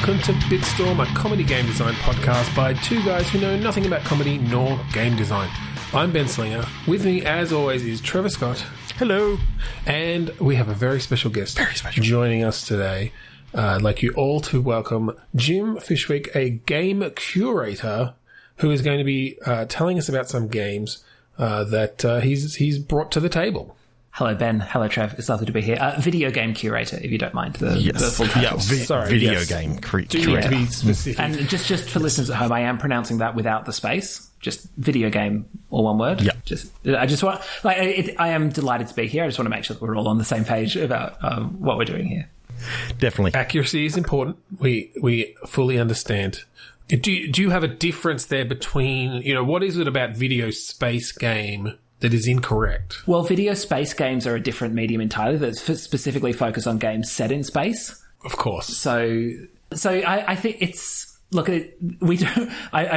welcome to Bitstorm, a comedy game design podcast by two guys who know nothing about comedy nor game design. I'm Ben Slinger. With me, as always, is Trevor Scott. Hello. And we have a very special guest joining us today. I'd like you all to welcome Jim Fishwick, a game curator who is going to be telling us about some games that he's brought to the table. Hello, Ben. Hello, Trev. It's lovely to be here. Video game curator, if you don't mind the full title. Video game curator. Do you need to be specific? And just for listeners at home, I am pronouncing that without the space. Just video game, all one word. Yeah. I am delighted to be here. I just want to make sure that we're all on the same page about what we're doing here. Definitely. Accuracy is important. We fully understand. Do you have a difference there between, what is it about video space game that is incorrect? Well, video space games are a different medium entirely that specifically focus on games set in space. Of course. So I think it's... Look, I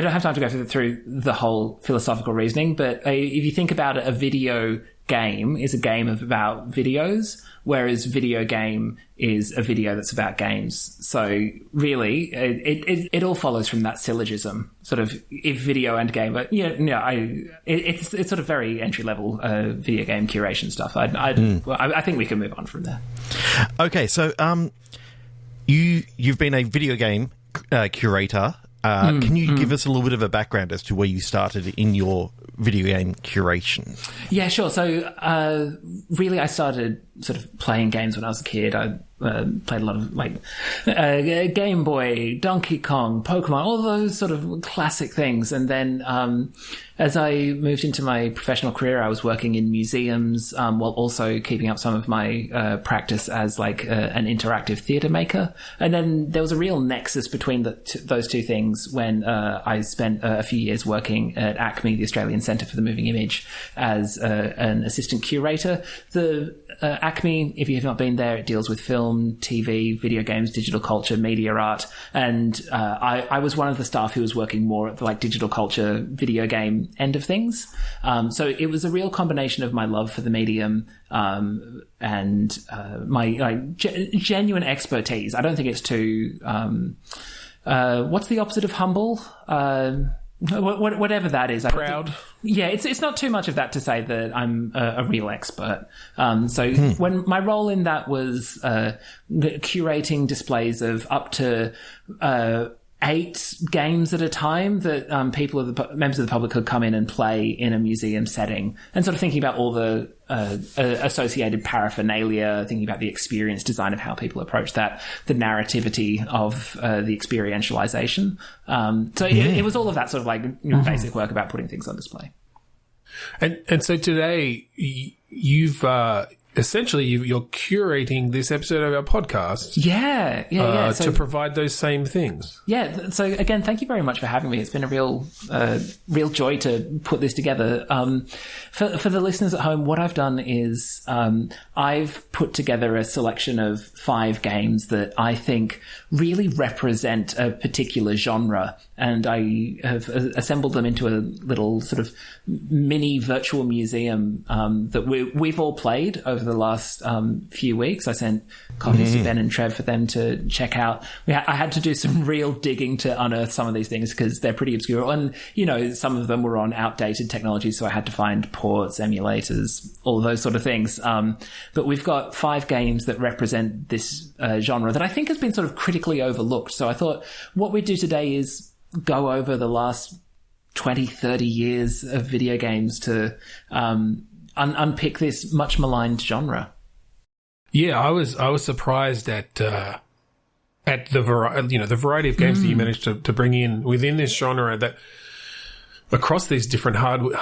don't have time to go through the whole philosophical reasoning, but if you think about it, a video game is a game about videos, whereas video game is a video that's about games. So really, it all follows from that syllogism, sort of, if video and game. But it's sort of very entry level video game curation stuff. I think we can move on from there. Okay, so you've been a video game curator. Can you give us a little bit of a background as to where you started in your video game curation? Yeah, sure. So really I started sort of playing games when I was a kid. I played a lot of Game Boy, Donkey Kong, Pokemon, all those sort of classic things. And then as I moved into my professional career, I was working in museums while also keeping up some of my practice as an interactive theatre maker. And then there was a real nexus between those two things when I spent a few years working at ACME, the Australian Centre for the Moving Image, as an assistant curator. The ACME, if you have not been there, it deals with film, TV, video games, digital culture, media art. And I was one of the staff who was working more at the digital culture, video game end of things. So it was a real combination of my love for the medium and my genuine expertise. I don't think it's too... what's the opposite of humble? Whatever that is. Proud. It's not too much of that to say that I'm a real expert. When my role in that was curating displays of up to 8 games at a time that members of the public could come in and play in a museum setting, and sort of thinking about all the associated paraphernalia, thinking about the experience design of how people approach that, the narrativity of the experientialization. It was all of that sort of basic work about putting things on display. And so today you've essentially you're curating this episode of our podcast. Yeah. To provide those same things. Yeah. So again, thank you very much for having me. It's been a real joy to put this together. For the listeners at home, what I've done is I've put together a selection of 5 games that I think really represent a particular genre, and I have assembled them into a little sort of mini virtual museum that we've all played over the last few weeks. I sent copies to Ben and Trev for them to check out. I had to do some real digging to unearth some of these things because they're pretty obscure, and some of them were on outdated technology, so I had to find ports, emulators, all those sort of things. But we've got 5 games that represent this genre that I think has been sort of critically overlooked. So I thought what we'd do today is go over the last 20, 30 years of video games to unpick this much maligned genre. Yeah, I was surprised at the variety of games that you managed to bring in within this genre, that across these different hardware,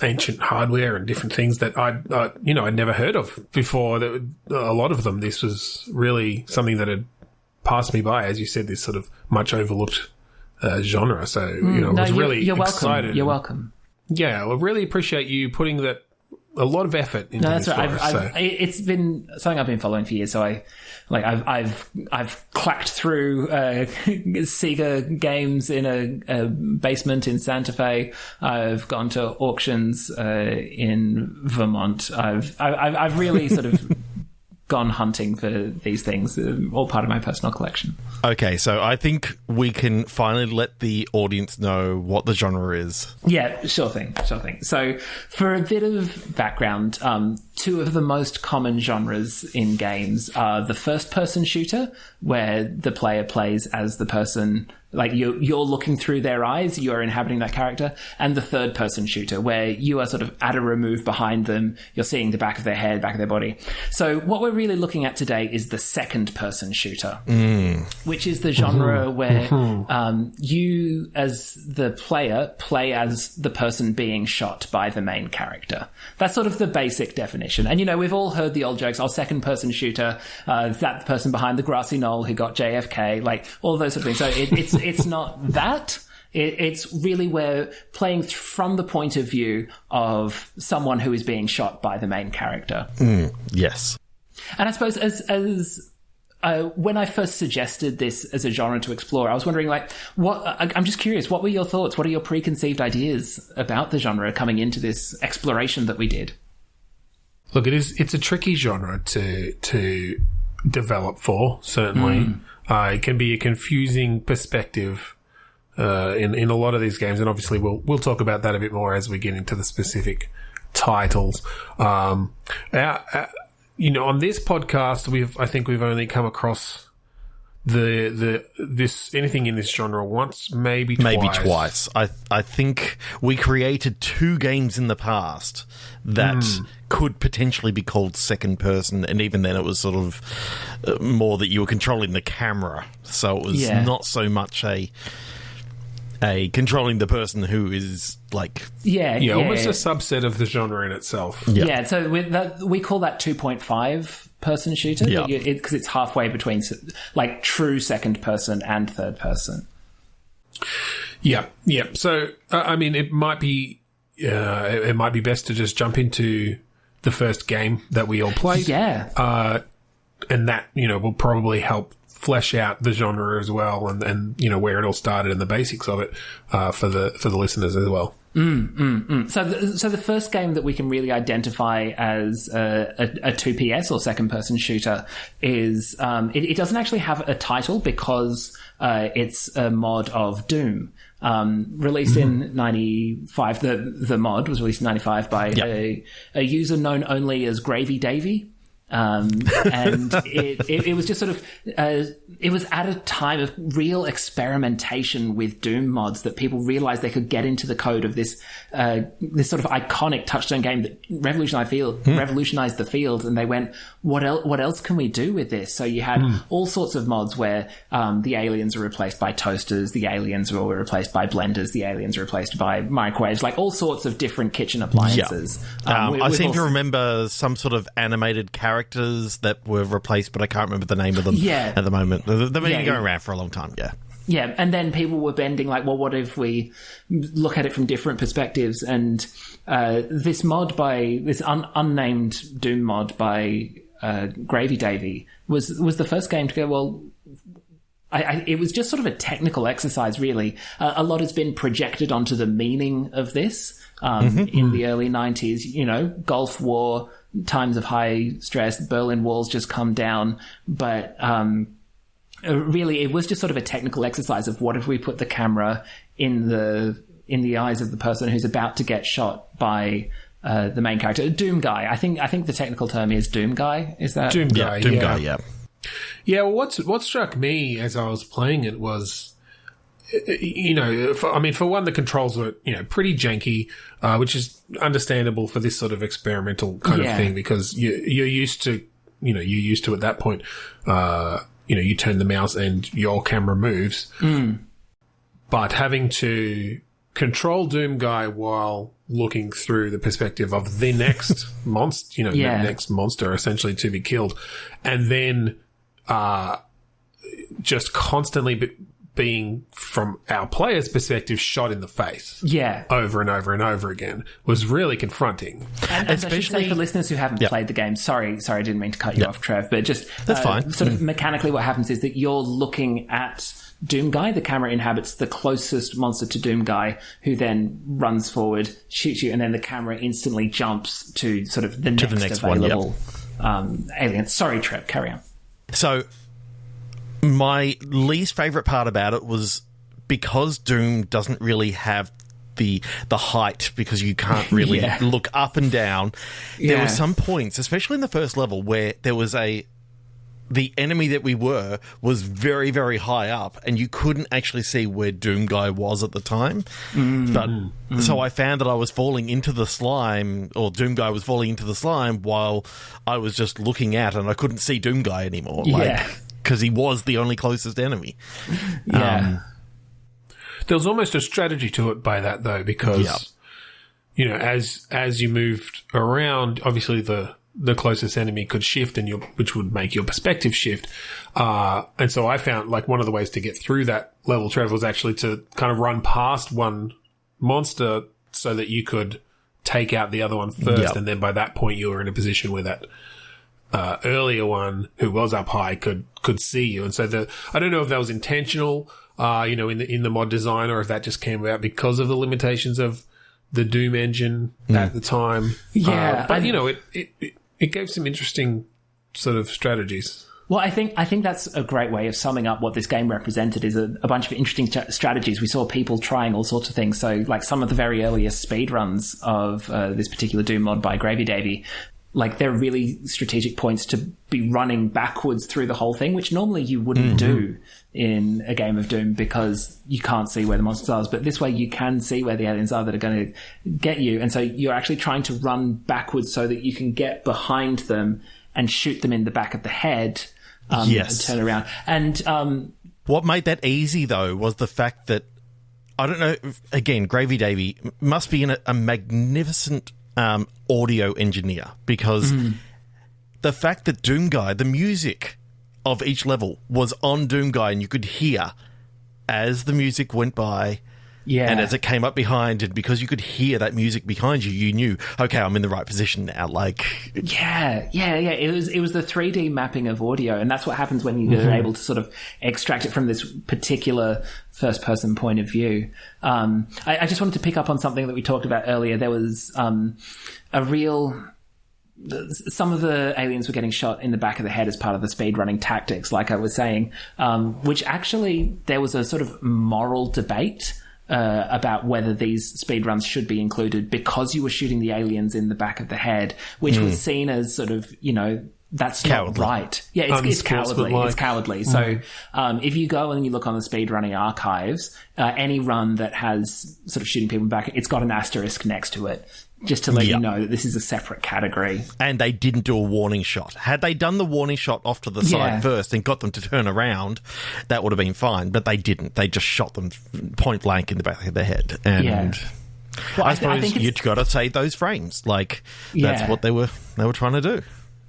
ancient hardware and different things that I'd never heard of before. A lot of them, this was really something that had passed me by, as you said, this sort of much overlooked genre. So I was really excited. You're welcome. Yeah, I really appreciate you putting that a lot of effort into this. No, that's right. It's been something I've been following for years. So I've clacked through Sega games in a basement in Santa Fe. I've gone to auctions in Vermont. I've really sort of gone hunting for these things, all part of my personal collection. Okay, so I think we can finally let the audience know what the genre is. Yeah, sure thing. So, for a bit of background, two of the most common genres in games are the first-person shooter, where the player plays as the person, like you're looking through their eyes, you're inhabiting that character, and the third-person shooter, where you are sort of at a remove behind them, you're seeing the back of their head, back of their body. So what we're really looking at today is the second-person shooter, which is the genre where you, as the player, play as the person being shot by the main character. That's sort of the basic definition. And, we've all heard the old jokes, second-person shooter, that person behind the grassy knoll who got JFK, like all those sort of things. So it's not that. It's really where playing from the point of view of someone who is being shot by the main character. Yes. And I suppose as when I first suggested this as a genre to explore, I was wondering, I'm just curious, what were your thoughts? What are your preconceived ideas about the genre coming into this exploration that we did? Look, it's a tricky genre to develop for, certainly. It can be a confusing perspective in a lot of these games, and obviously we'll talk about that a bit more as we get into the specific titles. On this podcast, I think we've only come across anything in this genre once, maybe twice. I think we created 2 games in the past that could potentially be called second person, and even then it was sort of more that you were controlling the camera, so it was not so much a controlling the person who is almost a subset of the genre in itself. So we call that 2.5 person shooter, because it's halfway between true second person and third person. So it might be best to just jump into the first game that we all played, and that will probably help flesh out the genre as well, and where it all started and the basics of it for the listeners as well. So the first game that we can really identify as a 2PS or second person shooter is it doesn't actually have a title because it's a mod of Doom. Released in 95. The mod was released in 95 by a user known only as Gravy Davy. And it was just sort of it was at a time of real experimentation with Doom mods that people realized they could get into the code of this sort of iconic touchstone game that revolutionized the field, and they went, what else can we do with this? So you had all sorts of mods where the aliens were replaced by toasters, the aliens were replaced by blenders, the aliens were replaced by microwaves, like all sorts of different kitchen appliances. I seem to remember some sort of animated characters that were replaced, but I can't remember the name of them at the moment. They've been going around for a long time, Yeah, and then people were bending what if we look at it from different perspectives? And this mod this unnamed Doom mod by Gravy Davy was the first game to go, it was just sort of a technical exercise, really. A lot has been projected onto the meaning of this in the early 90s. Gulf War, times of high stress, Berlin Wall's just come down, but really it was just sort of a technical exercise of what if we put the camera in the eyes of the person who's about to get shot by the main character, Doom Guy. I think the technical term is Doom Guy. Is that Doom Guy? Doom Guy. Yeah. Well, what struck me as I was playing it was, for one, the controls were pretty janky, which is understandable for this sort of experimental kind of thing, because you're used to at that point. You turn the mouse and your camera moves. But having to control Doom Guy while looking through the perspective of the next monster, the next monster essentially to be killed, and then just constantly being, from our player's perspective, shot in the face over and over and over again was really confronting. And especially for listeners who haven't played the game, sorry, I didn't mean to cut you off, Trev, but just that's fine. Sort of mechanically what happens is that you're looking at Doom Guy, the camera inhabits the closest monster to Doom Guy, who then runs forward, shoots you, and then the camera instantly jumps to sort of the next available aliens. Sorry, Trev, carry on. So, my least favourite part about it was because Doom doesn't really have the height, because you can't really look up and down. There were some points, especially in the first level, where there was the enemy that we was very, very high up, and you couldn't actually see where Doom Guy was at the time. So I found that I was falling into the slime, or Doom Guy was falling into the slime, while I was just looking at, and I couldn't see Doom Guy anymore. Because he was the only closest enemy. There was almost a strategy to it by that, though, because, you know, as you moved around, obviously the closest enemy could shift, which would make your perspective shift. And so I found, like, one of the ways to get through that level, Trevor, was actually to kind of run past one monster so that you could take out the other one first. And then by that point, you were in a position where that earlier one, who was up high, could see you. And so I don't know if that was intentional, you know, in the mod design, or if that just came about because of the limitations of the Doom engine at the time. But you know, it gave some interesting sort of strategies. Well, I think that's a great way of summing up what this game represented, is a bunch of interesting strategies. We saw people trying all sorts of things. So, like, some of the very earliest speedruns of this particular Doom mod by Gravy Davy, like, they're really strategic points to be running backwards through the whole thing, which normally you wouldn't do in a game of Doom, because you can't see where the monsters are. But this way you can see where the aliens are that are going to get you. And so you're actually trying to run backwards so that you can get behind them and shoot them in the back of the head and turn around. And what made that easy, though, was the fact that, I don't know, again, Gravy Davy must be a magnificent audio engineer, because the fact that Doom Guy, the music of each level was on Doom Guy, and you could hear as the music went by and as it came up behind, and because you could hear that music behind you, you knew, okay, I'm in the right position now. Like, it was the 3D mapping of audio, and that's what happens when you're able to sort of extract it from this particular first person point of view. I just wanted to pick up on something that we talked about earlier. There was some of the aliens were getting shot in the back of the head as part of the speedrunning tactics, like I was saying, which actually there was a sort of moral debate about whether these speedruns should be included, because you were shooting the aliens in the back of the head, which was seen as sort of, you know, that's cowardly. Not right. Yeah, it's cowardly. It's cowardly. So if you go and you look on the speedrunning archives, any run that has sort of shooting people back, it's got an asterisk next to it, just to let you know that this is a separate category. And they didn't do a warning shot. Had they done the warning shot off to the side first and got them to turn around, that would have been fine. But they didn't. They just shot them point blank in the back of their head. And well, I suppose you've got to save those frames. Like, that's what they were trying to do.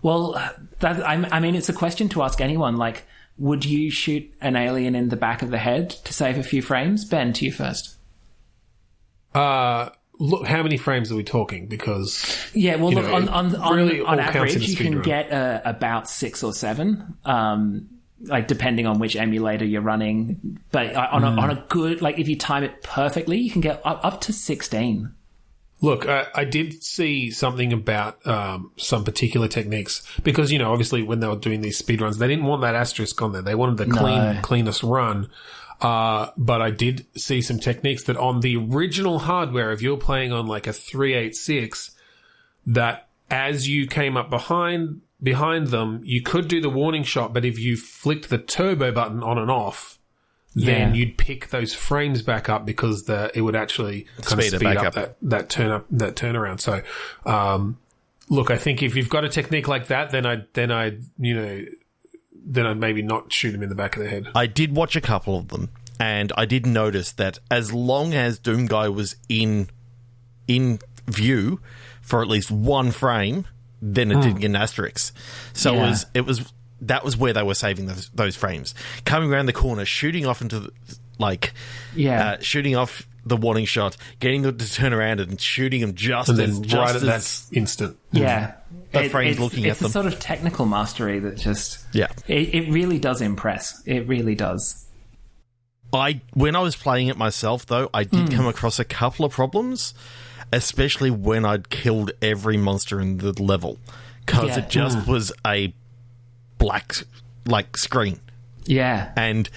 Well, I mean, it's a question to ask anyone. Like, would you shoot an alien in the back of the head to save a few frames? Ben, to you first. Look, how many frames are we talking? Because look, know, on average, you can get about 6 or 7, like depending on which emulator you're running. But on a good, like, if you time it perfectly, you can get up to 16. Look, I did see something about some particular techniques, because, you know, obviously when they were doing these speedruns, they didn't want that asterisk on there. They wanted the cleanest run. But I did see some techniques that on the original hardware, if you're playing on like a 386, that as you came up behind them, you could do the warning shot, but if you flicked the turbo button on and off, then you'd pick those frames back up, because it would actually kind of speed up that turnaround. So, look, I think if you've got a technique like that, then I'd maybe not shoot him in the back of the head. I did watch a couple of them, and I did notice that as long as Doom Guy was in view for at least one frame, then it didn't get an asterisk. So that was where they were saving those frames. Coming around the corner, shooting off into shooting off the warning shot, getting them to turn around and shooting them that's instant. Yeah. The frames looking at them. It's a sort of technical mastery that just... Yeah. It really does impress. It really does. When I was playing it myself, though, I did come across a couple of problems, especially when I'd killed every monster in the level. because it just was a black screen. Yeah. And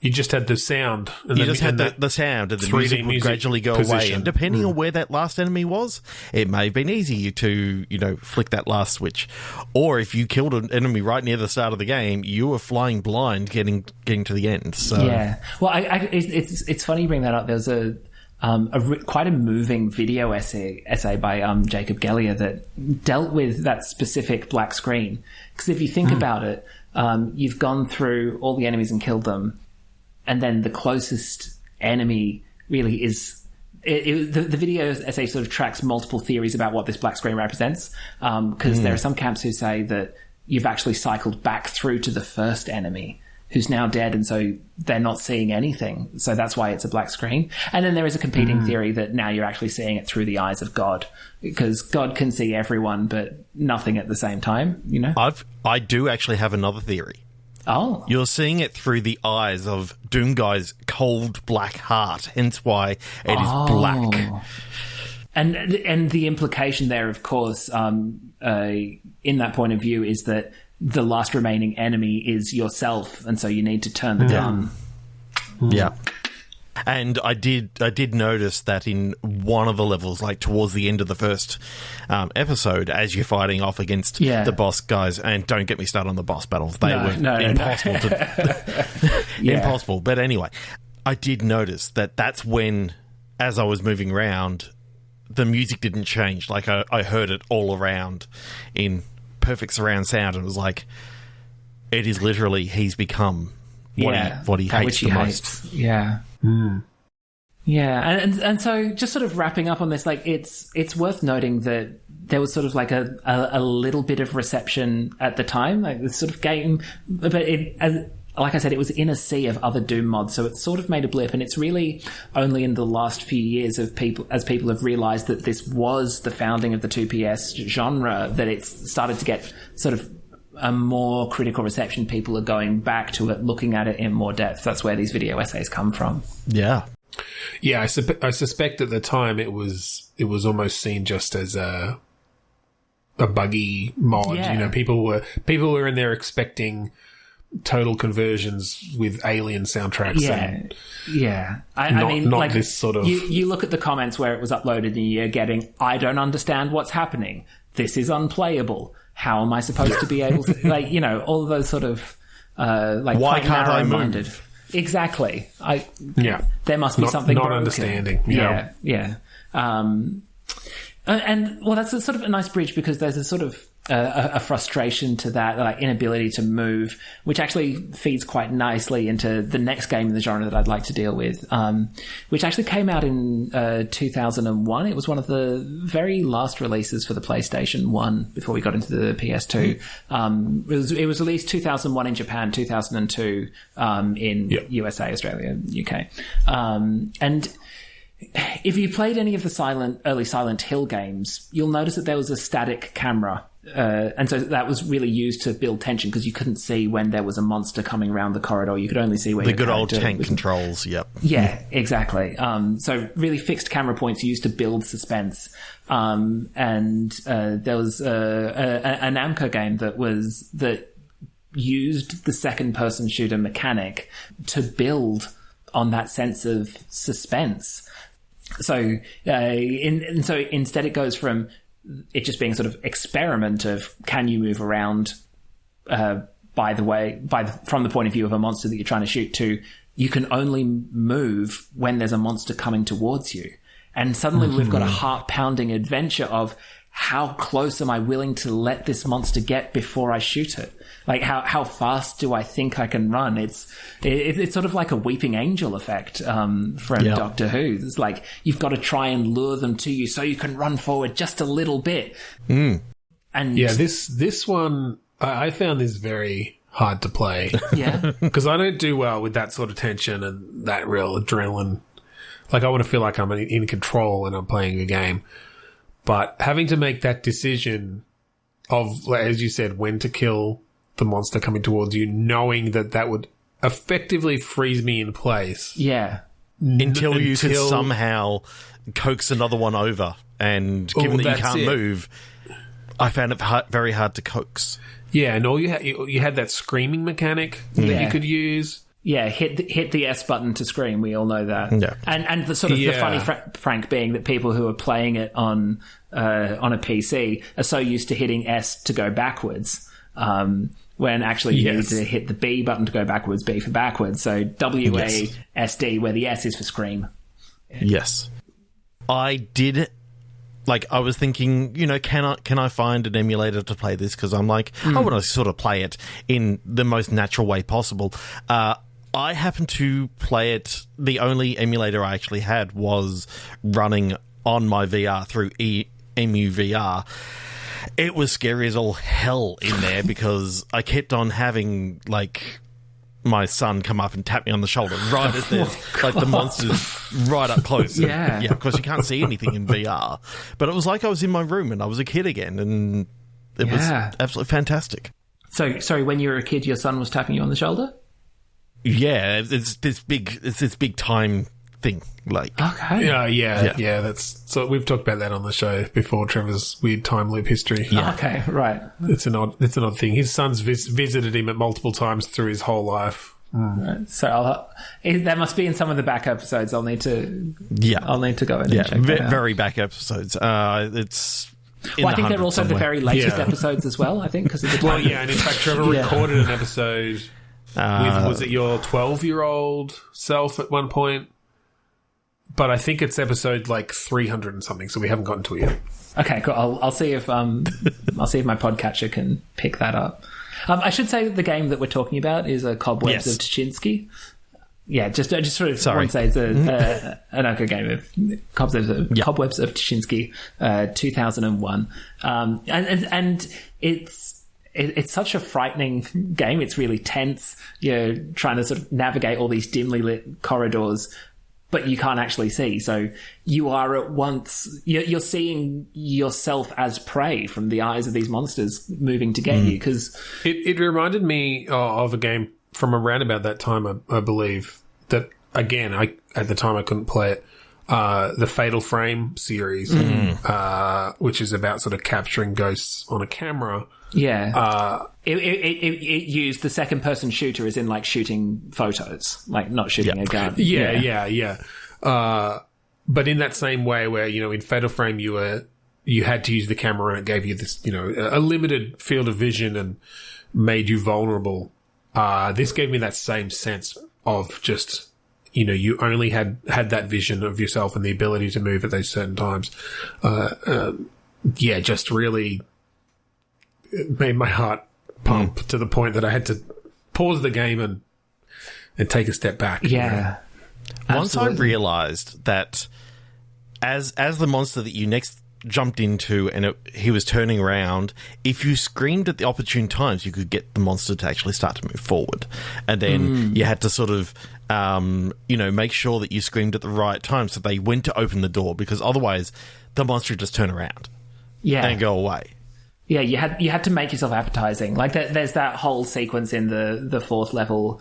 you just had the sound. And you just had the sound, and the music would gradually go away. And depending on where that last enemy was, it may have been easy to, flick that last switch. Or if you killed an enemy right near the start of the game, you were flying blind getting to the end. So yeah. Well, it's funny you bring that up. There's quite a moving video essay by Jacob Gellier that dealt with that specific black screen. Because if you think about it, you've gone through all the enemies and killed them, and then the closest enemy really is... The video essay sort of tracks multiple theories about what this black screen represents, because there are some camps who say that you've actually cycled back through to the first enemy, who's now dead, and so they're not seeing anything. So that's why it's a black screen. And then there is a competing theory that now you're actually seeing it through the eyes of God, because God can see everyone, but nothing at the same time, I do actually have another theory. Oh. You're seeing it through the eyes of Doomguy's cold black heart, hence why it is black. And the implication there, of course, in that point of view, is that the last remaining enemy is yourself, and so you need to turn the gun. Yeah. And I did notice that in one of the levels, like towards the end of the first episode, as you're fighting off against the boss guys, and don't get me started on the boss battles, they were impossible to impossible. But anyway, I did notice that that's when, as I was moving around, the music didn't change. Like I heard it all around in perfect surround sound, and it was like, it is literally, he's become what he hates the most. Yeah. Yeah, and so just sort of wrapping up on this, like it's worth noting that there was sort of like a little bit of reception at the time, like this sort of game, but like I said, it was in a sea of other Doom mods, so it sort of made a blip, and it's really only in the last few years as people have realised that this was the founding of the 2PS genre that it's started to get sort of a more critical reception. People are going back to it, looking at it in more depth. That's where these video essays come from. Yeah. Yeah, I suspect at the time it was almost seen just as a buggy mod. Yeah. People were in there expecting total conversions with alien soundtracks. Yeah. I mean, not like this sort of... You look at the comments where it was uploaded and you're getting, I don't understand what's happening. This is unplayable. How am I supposed to be able to... all of those sort of... why can't I move? Exactly. There must be not, something not broken. Understanding. Yeah. And that's a sort of a nice bridge, because there's a sort of a frustration to that, like inability to move, which actually feeds quite nicely into the next game in the genre that I'd like to deal with, which actually came out in 2001. It was one of the very last releases for the PlayStation 1 before we got into the PS2. It was released 2001 in Japan, 2002 in USA, Australia, UK. And if you played any of the early Silent Hill games, you'll notice that there was a static camera. And so that was really used to build tension, because you couldn't see when there was a monster coming around the corridor. You could only see where the good old tank controls. Yep. Yeah, exactly. So really fixed camera points used to build suspense. And there was a Namco game that used the second person shooter mechanic to build on that sense of suspense. So instead it goes from it just being sort of experiment of, can you move around from the point of view of a monster that you're trying to shoot, to you can only move when there's a monster coming towards you. And suddenly we've got a heart-pounding adventure of, how close am I willing to let this monster get before I shoot it? Like, how fast do I think I can run? It's sort of like a weeping angel effect from Doctor Who. It's like, you've got to try and lure them to you so you can run forward just a little bit. And this one, I found this very hard to play. Yeah. Because I don't do well with that sort of tension and that real adrenaline. Like, I want to feel like I'm in control and I'm playing a game. But having to make that decision of, as you said, when to kill the monster coming towards you, knowing that would effectively freeze me in place. Yeah. Until you could somehow coax another one over. And given that you can't move, I found it very hard to coax. Yeah, and all you had that screaming mechanic that you could use. Yeah, hit the S button to scream. We all know that. Yeah. And the sort of the funny prank being that people who are playing it on a PC are so used to hitting S to go backwards, when actually you need to hit the B button to go backwards, B for backwards. So WASD, where the S is for scream. Yeah. Yes. I did. Like, I was thinking, can I find an emulator to play this? Because I'm like, I want to sort of play it in the most natural way possible. I happened to play it. The only emulator I actually had was running on my VR through EmuVR. It was scary as all hell in there because I kept on having, like, my son come up and tap me on the shoulder right as there's like the monsters right up close. Yeah. Yeah, of course you can't see anything in VR. But it was like I was in my room and I was a kid again, and it was absolutely fantastic. So, sorry, when you were a kid, your son was tapping you on the shoulder? Yeah, it's this big time thing. Like, okay. Yeah. That's so we've talked about that on the show before. Trevor's weird time loop history. Yeah. Okay, right. It's an odd thing. His son's visited him at multiple times through his whole life. Right. So that must be in some of the back episodes. I'll need to go in and check that out. Very back episodes. It's. I think they're also the very latest episodes as well. I think because of the time. Well, yeah, and in fact, Trevor recorded an episode with was it your 12-year-old self at one point? But I think it's episode like 300 and something, so we haven't gotten to it yet. Okay, cool. I'll see if my podcatcher can pick that up. I should say that the game that we're talking about is Cobwebs of Tuschinski. Yeah, just sort of want to say it's an okay game of Cobwebs of Tuschinski, 2001, and it's such a frightening game. It's really tense. You're trying to sort of navigate all these dimly lit corridors, but you can't actually see. So you are at once, you're seeing yourself as prey from the eyes of these monsters moving to get you. Because it reminded me of a game from around about that time, I believe, that, again, at the time I couldn't play it, the Fatal Frame series, which is about sort of capturing ghosts on a camera. Yeah. It used the second person shooter as in like shooting photos, like not shooting a gun. Yeah. But in that same way where, in Fatal Frame you had to use the camera and it gave you this, a limited field of vision and made you vulnerable. This gave me that same sense of just, you only had that vision of yourself and the ability to move at those certain times. Just really it made my heart pump to the point that I had to pause the game and take a step back. Yeah. Once I realised that as the monster that you next jumped into and he was turning around, if you screamed at the opportune times, you could get the monster to actually start to move forward. And then you had to sort of, make sure that you screamed at the right time so they went to open the door, because otherwise the monster would just turn around and go away. Yeah, you had to make yourself appetizing. Like there's that whole sequence in the fourth level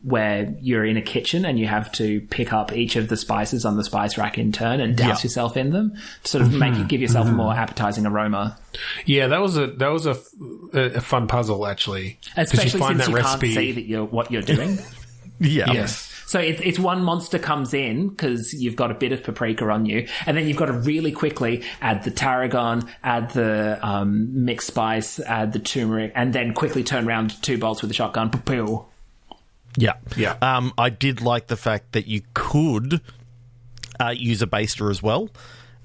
where you're in a kitchen and you have to pick up each of the spices on the spice rack in turn and douse yourself in them to sort of give yourself a more appetizing aroma. Yeah, that was a fun puzzle actually, especially since you can't see what you're doing. Yes. So it's one monster comes in because you've got a bit of paprika on you, and then you've got to really quickly add the tarragon, add the mixed spice, add the turmeric, and then quickly turn around 2 bolts with a shotgun. Poo-poo. Yeah. I did like the fact that you could use a baster as well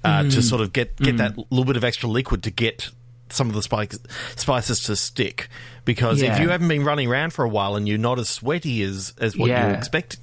to sort of get that little bit of extra liquid to get some of the spices to stick, because if you haven't been running around for a while and you're not as sweaty as what you expect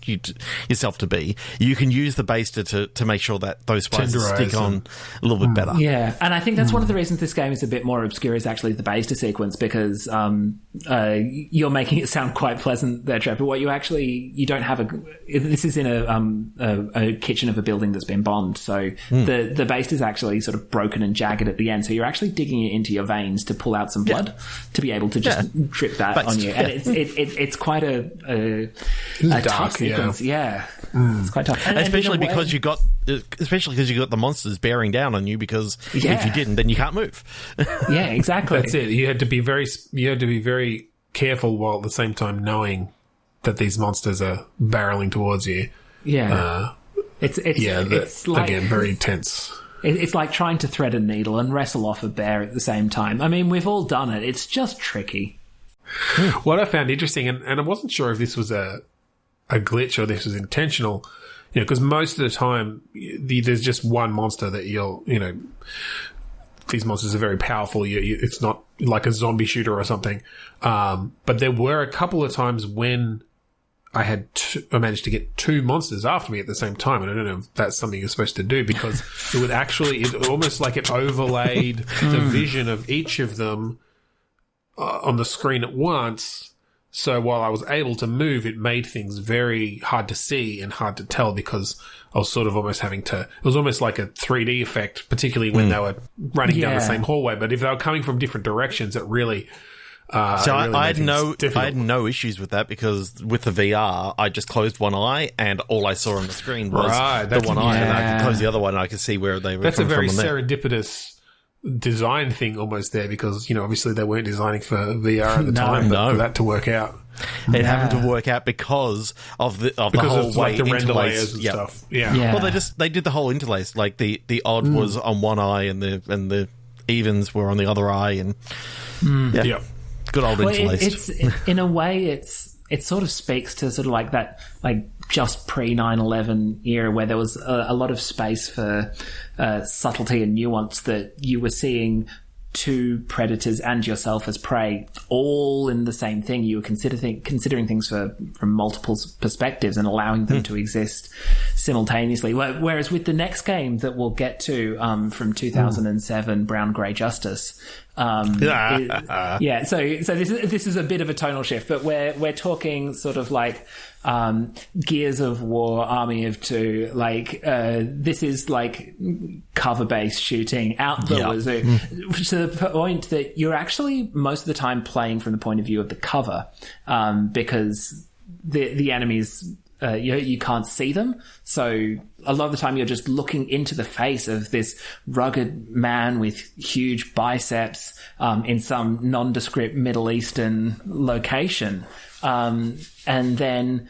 yourself to be, you can use the baster to make sure that those spices stick on a little bit better. Yeah, and I think that's one of the reasons this game is a bit more obscure is actually the baster sequence, because you're making it sound quite pleasant there, Trevor. What you don't have this is in a kitchen of a building that's been bombed, so the baster is actually sort of broken and jagged at the end, so you're actually digging it into your veins to pull out some blood to be able to just drip that on you, and it's quite a tough sequence. It's quite tough, especially because you got especially because you got the monsters bearing down on you. Because Yeah. if you didn't, then you can't move. Yeah, exactly. That's it. You had to be very careful while at the same time knowing that these monsters are barreling towards you. Yeah. It's like, again, very tense. It's like trying to thread a needle and wrestle off a bear at the same time. I mean, we've all done it. It's just tricky. What I found interesting, and I wasn't sure if this was a glitch or this was intentional, because most of the time there's just one monster that these monsters are very powerful. It's not like a zombie shooter or something. But there were a couple of times when I managed to get two monsters after me at the same time, and I don't know if that's something you're supposed to do, because it would it almost like it overlaid the vision of each of them on the screen at once. So while I was able to move, it made things very hard to see and hard to tell, because I was sort of almost it was almost like a 3D effect, particularly when they were running down the same hallway. But if they were coming from different directions, it really... I had no issues with that, because with the VR, I just closed one eye and all I saw on the screen was the one eye, and I could close the other one and I could see where they were. That's a very serendipitous design thing almost there, because obviously they weren't designing for VR at the time, but for that to work out, it happened to work out because of the whole way the render layers and stuff. Yeah. Well, they did the whole interlace. Like the odd was on one eye and the evens were on the other eye, and good old interlaced. It's in a way, it sort of speaks to sort of like that, like just pre 9/11 era, where there was a lot of space for subtlety and nuance, that you were seeing two predators and yourself as prey all in the same thing. You were considering things from multiple perspectives and allowing them to exist simultaneously. Whereas with the next game that we'll get to, from 2007, Brown Grey Justice, so this is a bit of a tonal shift, but we're talking sort of like Gears of War, Army of Two, like this is like cover-based shooting out the wazoo, to the point that you're actually most of the time playing from the point of view of the cover, because the enemies, you can't see them, so a lot of the time you're just looking into the face of this rugged man with huge biceps in some nondescript Middle Eastern location, and then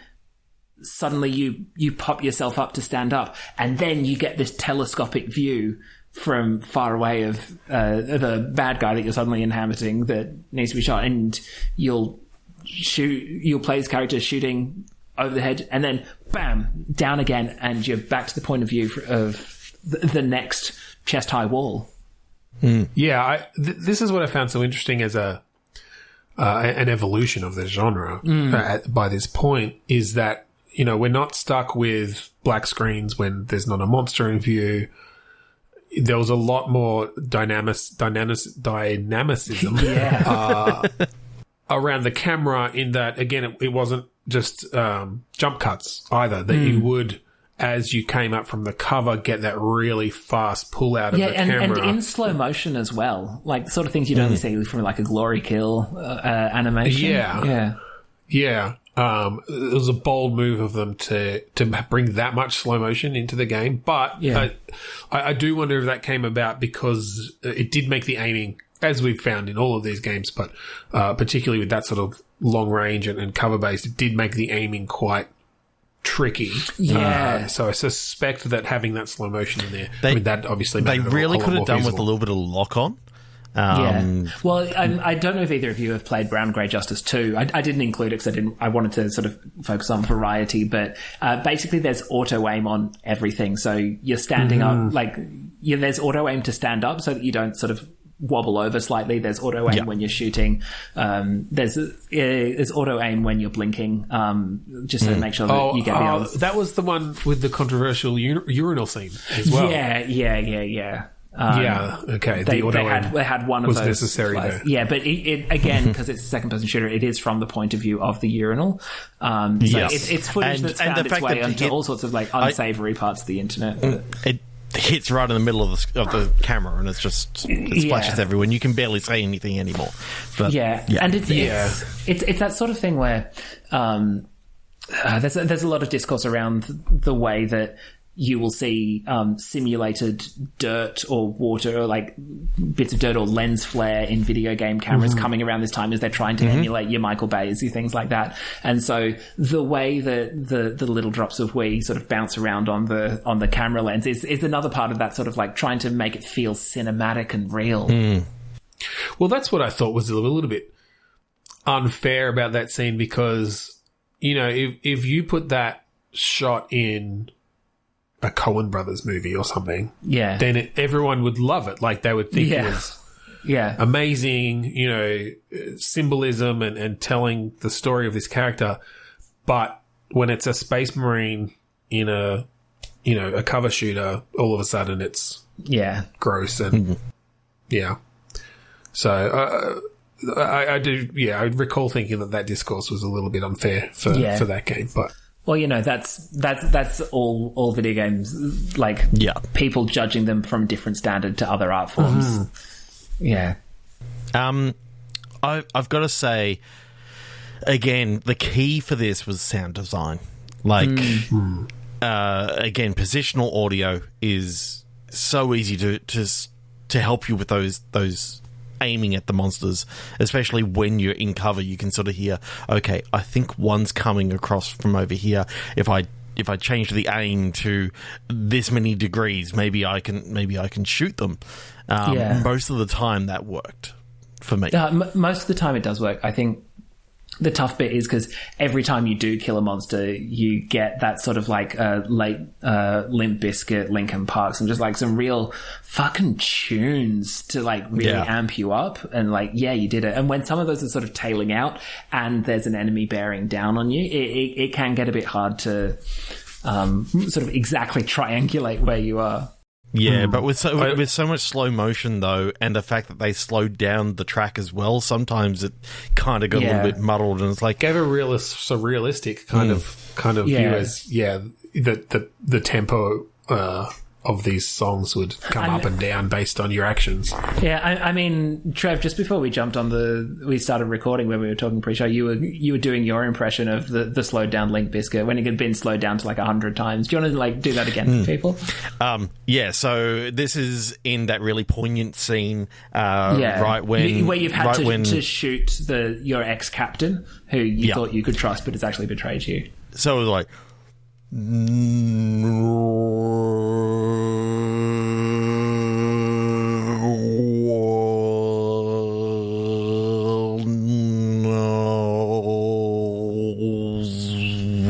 suddenly you pop yourself up to stand up, and then you get this telescopic view from far away of the bad guy that you're suddenly inhabiting that needs to be shot, and you'll play his character shooting over the head, and then bam, down again, and you're back to the point of view of the next chest-high wall. Yeah, this is what I found so interesting as an evolution of the genre by this point, is that we're not stuck with black screens when there's not a monster in view. There was a lot more dynamicism around the camera, in that, again, it wasn't just jump cuts either, that you would, as you came up from the cover, get that really fast pull out of the camera. And in slow motion as well, like the sort of things you'd only see from like a glory kill animation. Yeah. It was a bold move of them to bring that much slow motion into the game, but I do wonder if that came about because it did make the aiming, as we've found in all of these games, but particularly with that sort of long range and cover based, it did make the aiming quite tricky. So I suspect that having that slow motion in there, that obviously made they really could have done with a little bit of lock on. Well, I don't know if either of you have played Brown Grey Justice 2. I didn't include it because I wanted to sort of focus on variety, but basically there's auto aim on everything. So you're standing up, there's auto aim to stand up so that you don't sort of wobble over slightly. There's auto aim when you're shooting. There's auto aim when you're blinking, just to make sure that you get the others. That was the one with the controversial urinal scene as well. Yeah. Okay. They had one of was those necessary there. Yeah, but it again, because it's a second-person shooter, it is from the point of view of the urinal. It's footage that's found its way onto all sorts of unsavory parts of the internet. It hits right in the middle of the camera, and it splashes everywhere, and you can barely say anything anymore. But, and it's that sort of thing where there's a lot of discourse around the way that you will see simulated dirt or water or like bits of dirt or lens flare in video game cameras coming around this time as they're trying to emulate your Michael Bays, things like that. And so the way that the little drops of wee sort of bounce around on the camera lens is another part of that sort of like trying to make it feel cinematic and real. Well, that's what I thought was a little bit unfair about that scene, because, you know, if you put that shot in a Coen Brothers movie or something, then everyone would love it. Like, they would think it was amazing, you know, symbolism and telling the story of this character. But when it's a Space Marine in a cover shooter, all of a sudden it's gross and So I do, I recall thinking that discourse was a little bit unfair for that game. But well, you know, that's all video games, like people judging them from different standard to other art forms. I've got to say, again, the key for this was sound design. Like, again, positional audio is so easy to help you with those aiming at the monsters, especially when you're in cover. You can sort of hear, okay, I think one's coming across from over here. If I change the aim to this many degrees, maybe I can shoot them. Most of the time that worked for me. Most of the time it does work. I think the tough bit is because every time you do kill a monster, you get that sort of like late Limp Bizkit, Linkin Park, and just like some real fucking tunes to like really amp you up, and like, you did it. And when some of those are sort of tailing out and there's an enemy bearing down on you, it can get a bit hard to sort of exactly triangulate where you are. Yeah, but with so much slow motion though, and the fact that they slowed down the track as well, sometimes it kind of got a little bit muddled, and it's like gave a surrealistic kind of view as the tempo of these songs would come up and down based on your actions. Yeah, I mean, Trev, just before we jumped on we started recording when we were talking pre-show, you were doing your impression of the slowed down Limp Bizkit when it had been slowed down to like 100 times. Do you want to like do that again for people? So this is in that really poignant scene, right when where you've had to shoot your ex-captain who you thought you could trust, but has actually betrayed you. So it was like,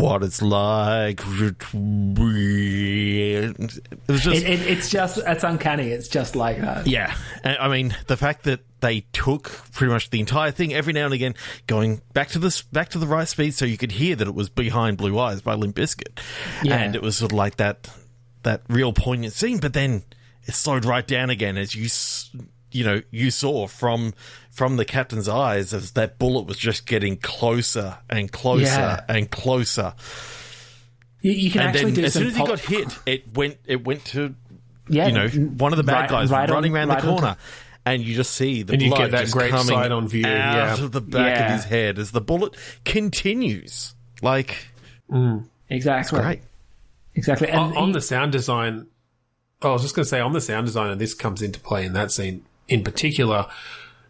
what it's like. It's uncanny. It's just like that. Yeah. I mean, the fact that they took pretty much the entire thing every now and again, going back to the right speed so you could hear that it was Behind Blue Eyes by Limp Bizkit. Yeah. And it was sort of like that real poignant scene, but then it slowed right down again as you saw from the captain's eyes as that bullet was just getting closer and closer and closer. You can actually do as soon as he got hit, it went to one of the bad guys running around the corner. And you just see the blood get that just great coming sight on view out of the back of his head as the bullet continues. Like, exactly. Great. Exactly. And on the sound design, I was just going to say, on the sound design, and this comes into play in that scene in particular,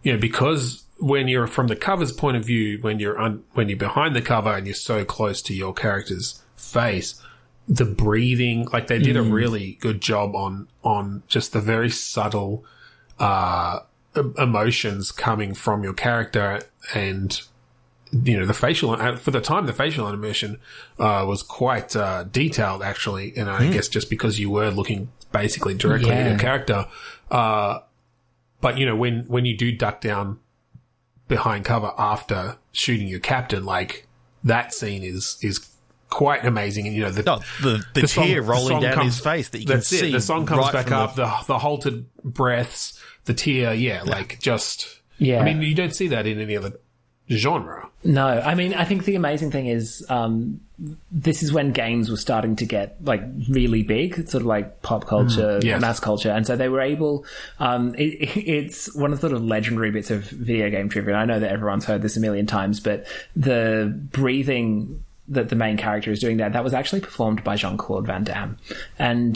because when you're from the cover's point of view, when you're behind the cover and you're so close to your character's face, the breathing, like they did a really good job on just the very subtle emotions coming from your character, and the facial animation was quite detailed actually, and I guess just because you were looking basically directly at your character, but when you do duck down behind cover after shooting your captain, like that scene is quite amazing, and the tear rolling down his face that you can see. The song comes back up, the halted breaths, the tear, like just. I mean, you don't see that in any other genre. No, I mean, I think the amazing thing is this is when games were starting to get like really big, sort of like pop culture, mass culture, and so they were able. It's one of the sort of legendary bits of video game trivia. I know that everyone's heard this a million times, but the breathing that the main character is doing there, that was actually performed by Jean-Claude Van Damme. And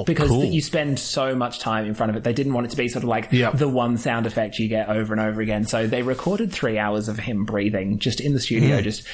because cool. you spend so much time in front of it, they didn't want it to be sort of like the one sound effect you get over and over again. So they recorded 3 hours of him breathing just in the studio, just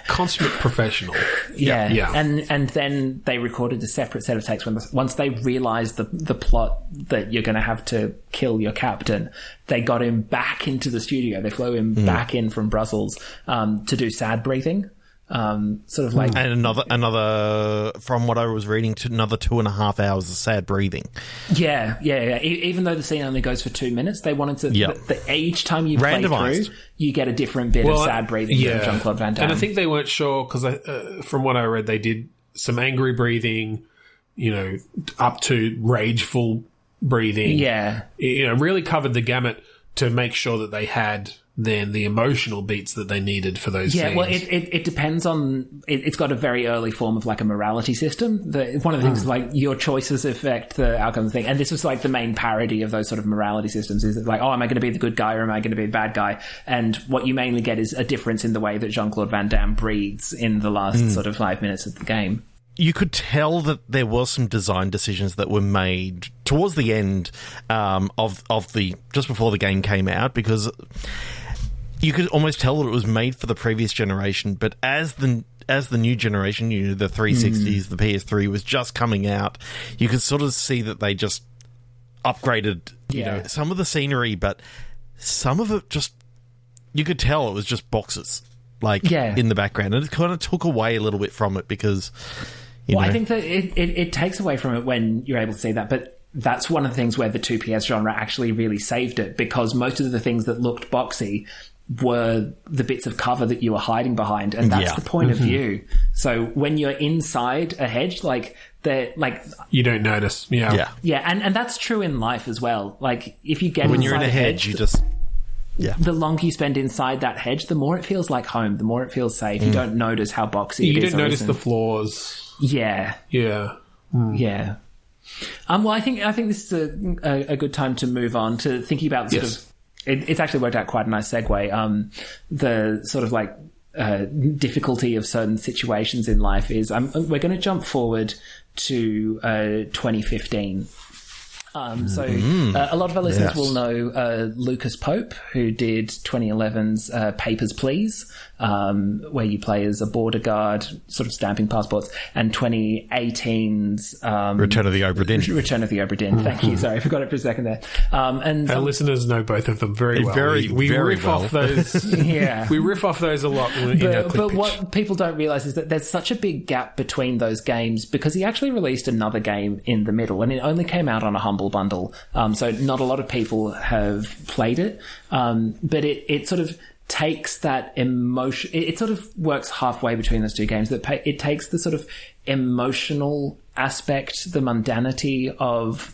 consummate professional. Yeah. And then they recorded a separate set of takes once they realized the plot that you're going to have to kill your captain. They got him back into the studio. They flew him back in from Brussels to do sad breathing. Sort of like, and another from what I was reading, to another 2.5 hours of sad breathing. Yeah. Even though the scene only goes for 2 minutes, they wanted to. Each time you play through, you get a different bit of sad breathing from Jean-Claude Van Damme. And I think they weren't sure because from what I read, they did some angry breathing, up to rageful breathing. Yeah, really covered the gamut to make sure that they had then the emotional beats that they needed for those scenes. Well, it depends on... It's got a very early form of like a morality system. One of the things is like your choices affect the outcome of the thing. And this was like the main parody of those sort of morality systems is like, am I going to be the good guy or am I going to be the bad guy? And what you mainly get is a difference in the way that Jean-Claude Van Damme breathes in the last sort of 5 minutes of the game. You could tell that there was some design decisions that were made towards the end of the... just before the game came out, because... you could almost tell that it was made for the previous generation, but as the new generation, the 360s, the PS3 was just coming out, you could sort of see that they just upgraded, some of the scenery, but some of it just, you could tell it was just boxes, in the background, and it kind of took away a little bit from it because, I think that it takes away from it when you're able to see that, but that's one of the things where the 2PS genre actually really saved it, because most of the things that looked boxy were the bits of cover that you were hiding behind, and that's the point of view. So when you're inside a hedge, you don't notice. And that's true in life as well. Like if you get when you're in a hedge, you just the longer you spend inside that hedge, the more it feels like home, the more it feels safe. You don't notice how boxy it is. You don't notice the flaws. Yeah. Well, I think this is a good time to move on to thinking about sort of. It's actually worked out quite a nice segue. The sort of like difficulty of certain situations in life is we're going to jump forward to 2015. So a lot of our listeners will know Lucas Pope, who did 2011's Papers, Please, where you play as a border guard, sort of stamping passports, and 2018's Return of the Obra Dinn. Return of the Obra Dinn. Thank you. Sorry, I forgot it for a second there. And our listeners know both of them very well. We very riff well. off those. We riff off those a lot. But what people don't realize is that there's such a big gap between those games, because he actually released another game in the middle, and it only came out on a humble bundle. So not a lot of people have played it. But it sort of takes that emotion. It sort of works halfway between those two games. That it takes the sort of emotional aspect, the mundanity of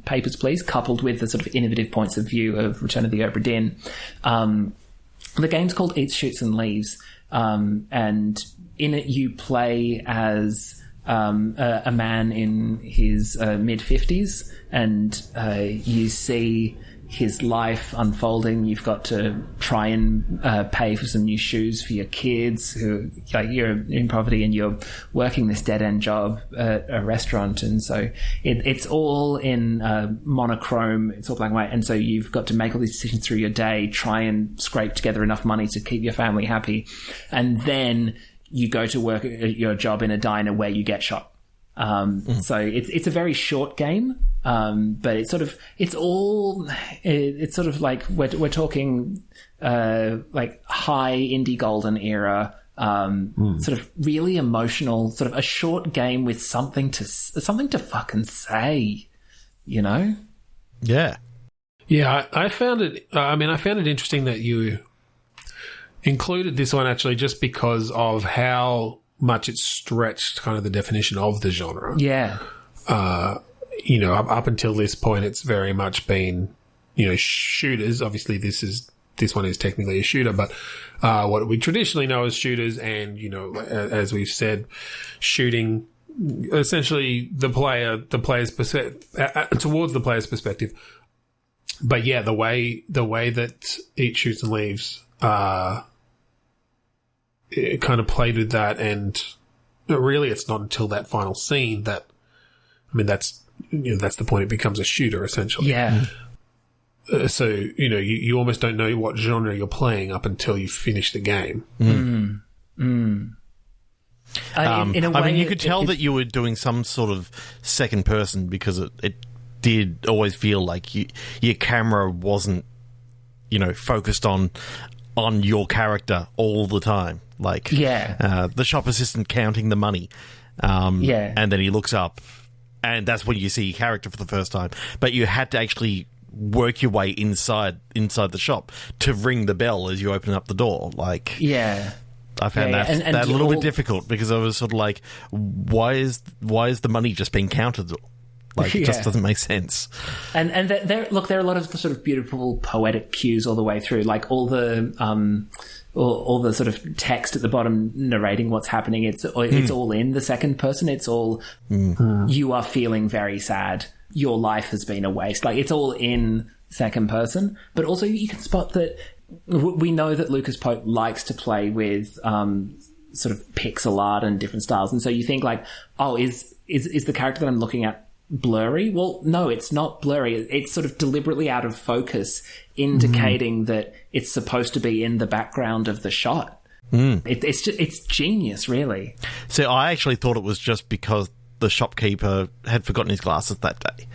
Papers, Please, coupled with the sort of innovative points of view of Return of the Obra Dinn. The game's called Eats, Shoots and Leaves, and in it you play as a man in his mid-50s, and you see his life unfolding. You've got to try and pay for some new shoes for your kids who, you're in poverty and you're working this dead-end job at a restaurant. And so it's all in monochrome. It's all black and white. And so you've got to make all these decisions through your day, try and scrape together enough money to keep your family happy. And then you go to work at your job in a diner where you get shot. So it's a very short game, but it's sort of like we're talking like high indie golden era, sort of really emotional, sort of a short game with something to fucking say, Yeah. Yeah, I found it. I found it interesting that you included this one actually, just because of how much it stretched kind of the definition of the genre. Yeah. Up until this point, it's very much been, shooters. Obviously, this one is technically a shooter, but what we traditionally know as shooters, and as we've said, shooting essentially the player's towards the player's perspective. But yeah, the way that Eat, Shoots and Leaves it kind of played with that, and really it's not until that final scene that, I mean, that's the point. It becomes a shooter, essentially. Yeah. So, you almost don't know what genre you're playing up until you finish the game. In a way, I mean, you could tell that you were doing some sort of second person, because it did always feel like your camera wasn't, focused on your character all the time. Like, the shop assistant counting the money. And then he looks up, and that's when you see your character for the first time. But you had to actually work your way inside the shop to ring the bell as you open up the door. Like, I found that a little bit difficult, because I was sort of like, why is the money just being counted? Like, it just doesn't make sense. And there are a lot of the sort of beautiful poetic cues all the way through, like all the sort of text at the bottom narrating what's happening. It's all in the second person. It's all you are feeling very sad. Your life has been a waste. Like, it's all in second person. But also you can spot that we know that Lucas Pope likes to play with sort of pixel art and different styles. And so you think like, oh, is the character that I'm looking at blurry? Well, no, it's not blurry. It's sort of deliberately out of focus, indicating that it's supposed to be in the background of the shot. It's genius, really. So I actually thought it was just because the shopkeeper had forgotten his glasses that day,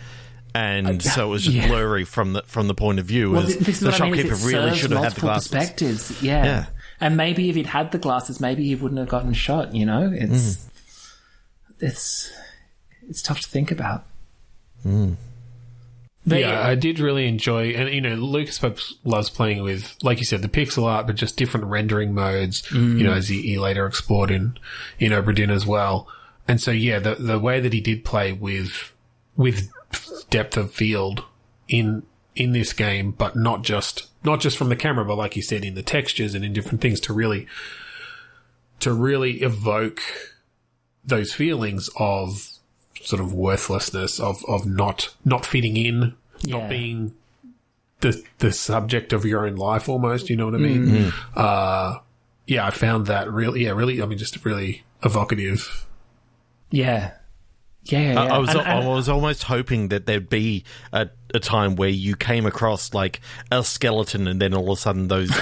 and so it was just blurry from the point of view. Well, this is the what I mean, shopkeeper really should have had the glasses. Perspectives, yeah. And maybe if he'd had the glasses, maybe he wouldn't have gotten shot. It's tough to think about. But I did really enjoy, and Lucas Pope loves playing with, like you said, the pixel art, but just different rendering modes. As he later explored in Obra Dinn as well. And so the way that he did play with depth of field in this game, but not just from the camera, but like you said, in the textures and in different things, to really evoke those feelings of sort of worthlessness, of not fitting in, not being the subject of your own life almost, you know what I mean? I found that really, I mean, just really evocative. Yeah. I was almost hoping that there'd be a time where you came across like a skeleton, and then all of a sudden those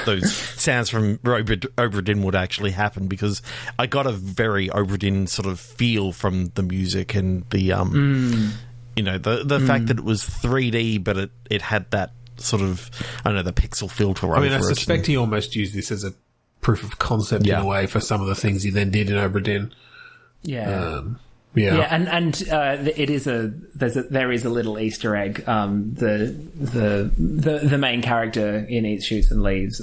sounds from Obra Dinn would actually happen, because I got a very Obra Dinn sort of feel from the music and the the fact that it was 3D, but it had that sort of, I don't know, the pixel filter over it. I mean, I suspect he almost used this as a proof of concept in a way for some of the things he then did in Obra Dinn. And it is there is a little Easter egg. The main character in Eats, Shoots and Leaves,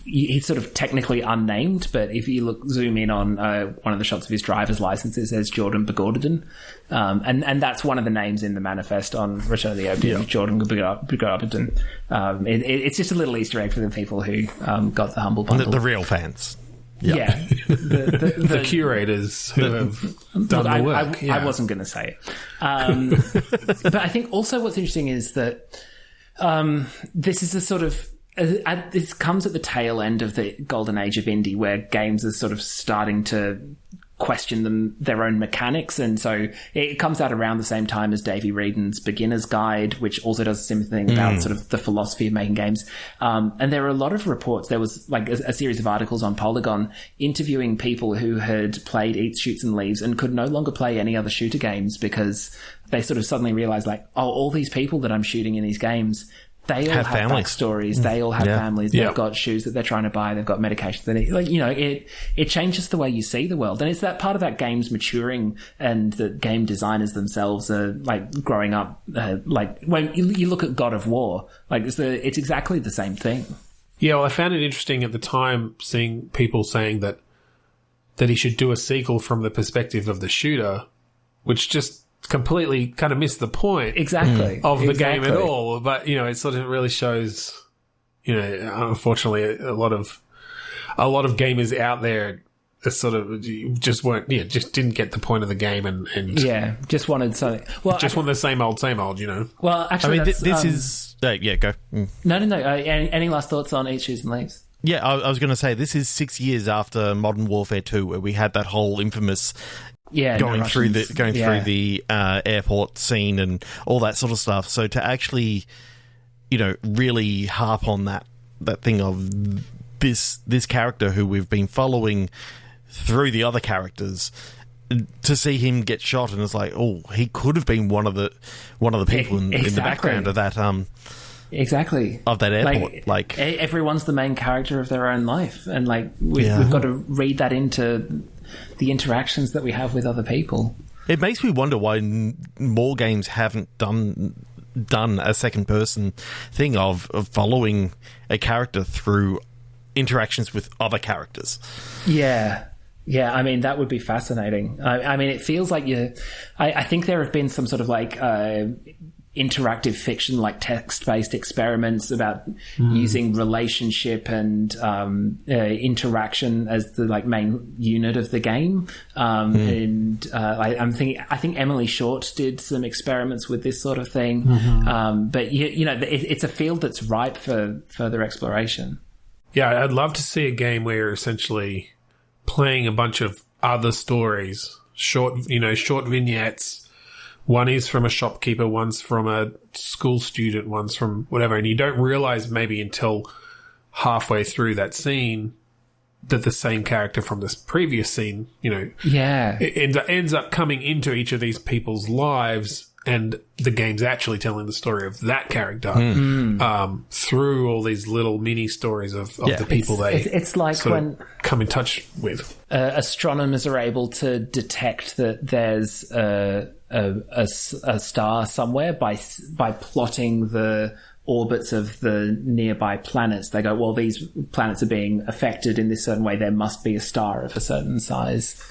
he's sort of technically unnamed, but if you zoom in on one of the shots of his driver's license, it says Jordan Begordon, and that's one of the names in the manifest on Return of the Obra, Jordan Begordon. It's just a little Easter egg for the people who got the Humble Bundle, the real fans. The curators who have done the work. I wasn't going to say it. But I think also what's interesting is that this is a sort of... this comes at the tail end of the golden age of indie, where games are sort of starting to question their own mechanics, and so it comes out around the same time as Davey Wreden's Beginner's Guide, which also does a similar thing about sort of the philosophy of making games. And there are a lot of reports. There was like a series of articles on Polygon interviewing people who had played Eats, Shoots and Leaves and could no longer play any other shooter games, because they sort of suddenly realized, like, oh, all these people that I'm shooting in these games, they all have backstories. They all have families. They've got shoes that they're trying to buy. They've got medications. It changes the way you see the world. And it's that part of that game's maturing, and the game designers themselves are like growing up. Like when you look at God of War, like it's exactly the same thing. Yeah, well, I found it interesting at the time seeing people saying that he should do a sequel from the perspective of the shooter, which just completely kind of missed the point of the game at all. But it sort of really shows, unfortunately, a lot of gamers out there sort of just didn't get the point of the game, and just wanted something. Well, just want the same old. Well, actually, I mean, this is go. No. Any last thoughts on Eats, Shoots and Leaves? Yeah, I was going to say, this is 6 years after Modern Warfare 2, where we had that whole infamous going through the airport scene and all that sort of stuff. So to actually, really harp on that thing of this character who we've been following through the other characters, to see him get shot, and it's like, oh, he could have been one of the people in the background of that. Exactly. Of that airport. Like everyone's the main character of their own life. And we've got to read that into the interactions that we have with other people. It makes me wonder why more games haven't done a second person thing of following a character through interactions with other characters. Yeah. Yeah, I mean, that would be fascinating. I mean, it feels like I think there have been some sort of interactive fiction, like text-based experiments about using relationship and interaction as the main unit of the game. And I think Emily Short did some experiments with this sort of thing. But it's a field that's ripe for further exploration. Yeah, I'd love to see a game where you're essentially playing a bunch of other stories, short vignettes. One is from a shopkeeper, one's from a school student, one's from whatever, and you don't realize maybe until halfway through that scene that the same character from this previous scene, it ends up coming into each of these people's lives, and the game's actually telling the story of that character through all these little mini stories of the people it's like when come in touch with. Astronomers are able to detect that there's a star somewhere by plotting the orbits of the nearby planets. They go, well, these planets are being affected in this certain way. There must be a star of a certain size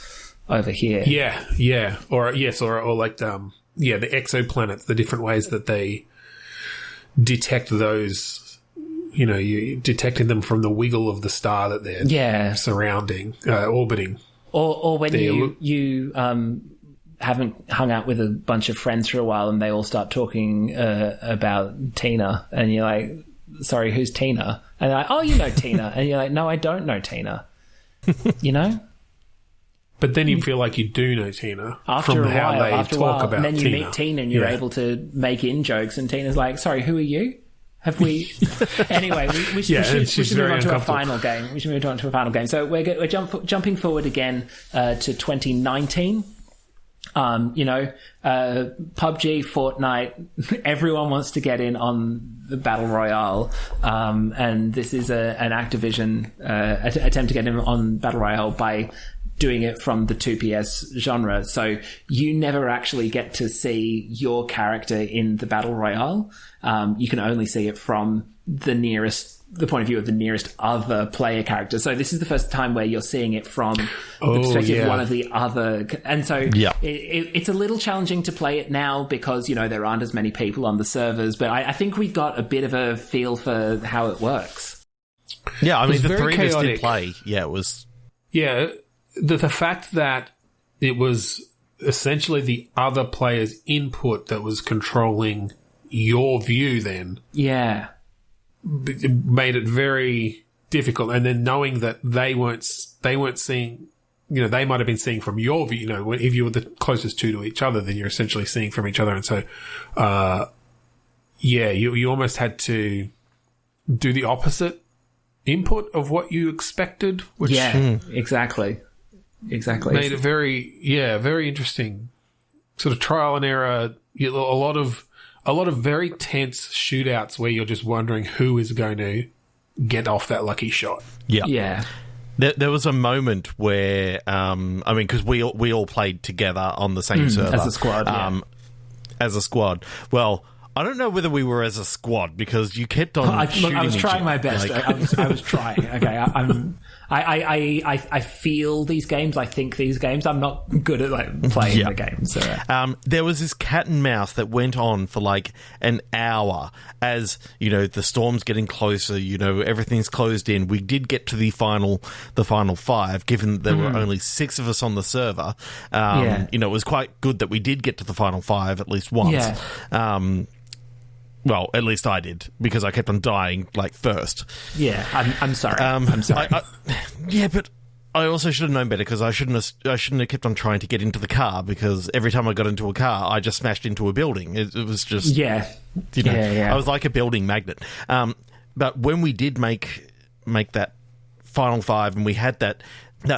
over here. Yeah. Or like the exoplanets, the different ways that they detect those, you detecting them from the wiggle of the star that they're surrounding, orbiting. Or when you haven't hung out with a bunch of friends for a while and they all start talking about Tina, and you're like, sorry, who's Tina? And they're like, oh, you know Tina. And you're like, no, I don't know Tina. But then you feel like you do know Tina after from a how while, they after talk a while. about And then you Tina. meet Tina and you're able to make in-jokes, and Tina's like, sorry, who are you? Have we... Anyway, we should move on to a final game. So we're jumping forward again to 2019. PUBG, Fortnite, everyone wants to get in on the Battle Royale. And this is an Activision attempt to get in on Battle Royale by doing it from the 2PS genre. So you never actually get to see your character in the Battle Royale. You can only see it from the point of view of the nearest other player character. So this is the first time where you're seeing it from the perspective of one of the other. And so it's a little challenging to play it now because, there aren't as many people on the servers. But I think we got a bit of a feel for how it works. Yeah, I mean, the three of us chaotic. did play. Yeah, it was... Yeah, the fact that it was essentially the other player's input that was controlling your view then. Yeah. It made it very difficult. And then knowing that they weren't seeing, they might have been seeing from your view, if you were the closest two to each other, then you're essentially seeing from each other. And so, you almost had to do the opposite input of what you expected, which exactly made it very interesting sort of trial and error. A lot of very tense shootouts where you're just wondering who is going to get off that lucky shot. Yeah. There was a moment where because we all played together on the same server as a squad. As a squad. Well, I don't know whether we were as a squad because you kept on shooting. I was trying my best. I was trying. Okay, I feel these games. I think these games. I'm not good at playing the games. So. There was this cat and mouse that went on for an hour as the storm's getting closer. Everything's closed in. We did get to the final five, given that there were only 6 of us on the server. It was quite good that we did get to the final 5 at least once. Yeah. Well, at least I did, because I kept on dying, first. Yeah, I'm sorry. I'm sorry. Yeah, but I also should have known better, because I shouldn't have kept on trying to get into the car, because every time I got into a car, I just smashed into a building. It was just... Yeah. I was like a building magnet. But when we did make that final 5, and we had that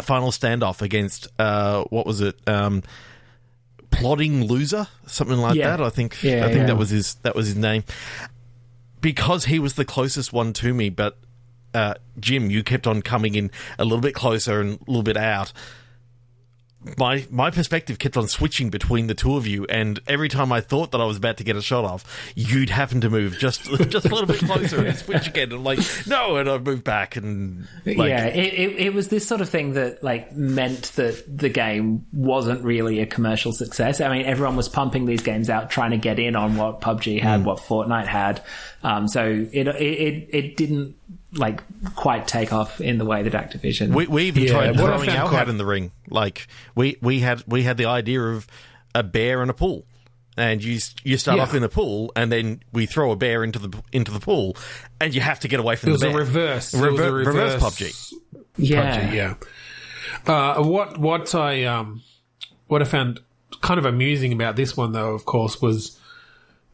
final standoff against, what was it? Plodding Loser, something like that. I think that was his name, because he was the closest one to me. But Jim, you kept on coming in a little bit closer and a little bit out. My perspective kept on switching between the two of you, and every time I thought that I was about to get a shot off, you'd happen to move just a little bit closer and switch again, and no, and I'd move back, and it was this sort of thing that meant that the game wasn't really a commercial success. I mean, everyone was pumping these games out, trying to get in on what PUBG had, what Fortnite had, so it didn't quite take off in the way that Activision. We even tried throwing our hat in the ring. We had the idea of a bear and a pool, and you start off in a pool, and then we throw a bear into the pool, and you have to get away from the bear. It was a reverse PUBG. Yeah. What I found kind of amusing about this one, though, of course, was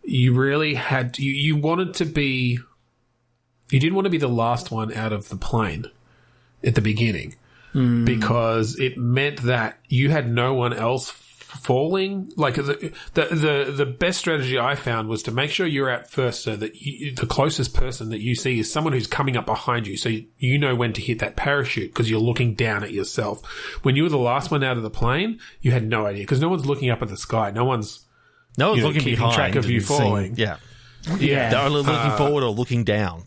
you really had you wanted to be. You didn't want to be the last one out of the plane at the beginning, because it meant that you had no one else falling. The best strategy I found was to make sure you're out first, so that the closest person that you see is someone who's coming up behind you, so you know when to hit that parachute, because you're looking down at yourself. When you were the last one out of the plane, you had no idea, because no one's looking up at the sky. No one's looking keeping behind track of you falling. Yeah, they're only looking forward or looking down.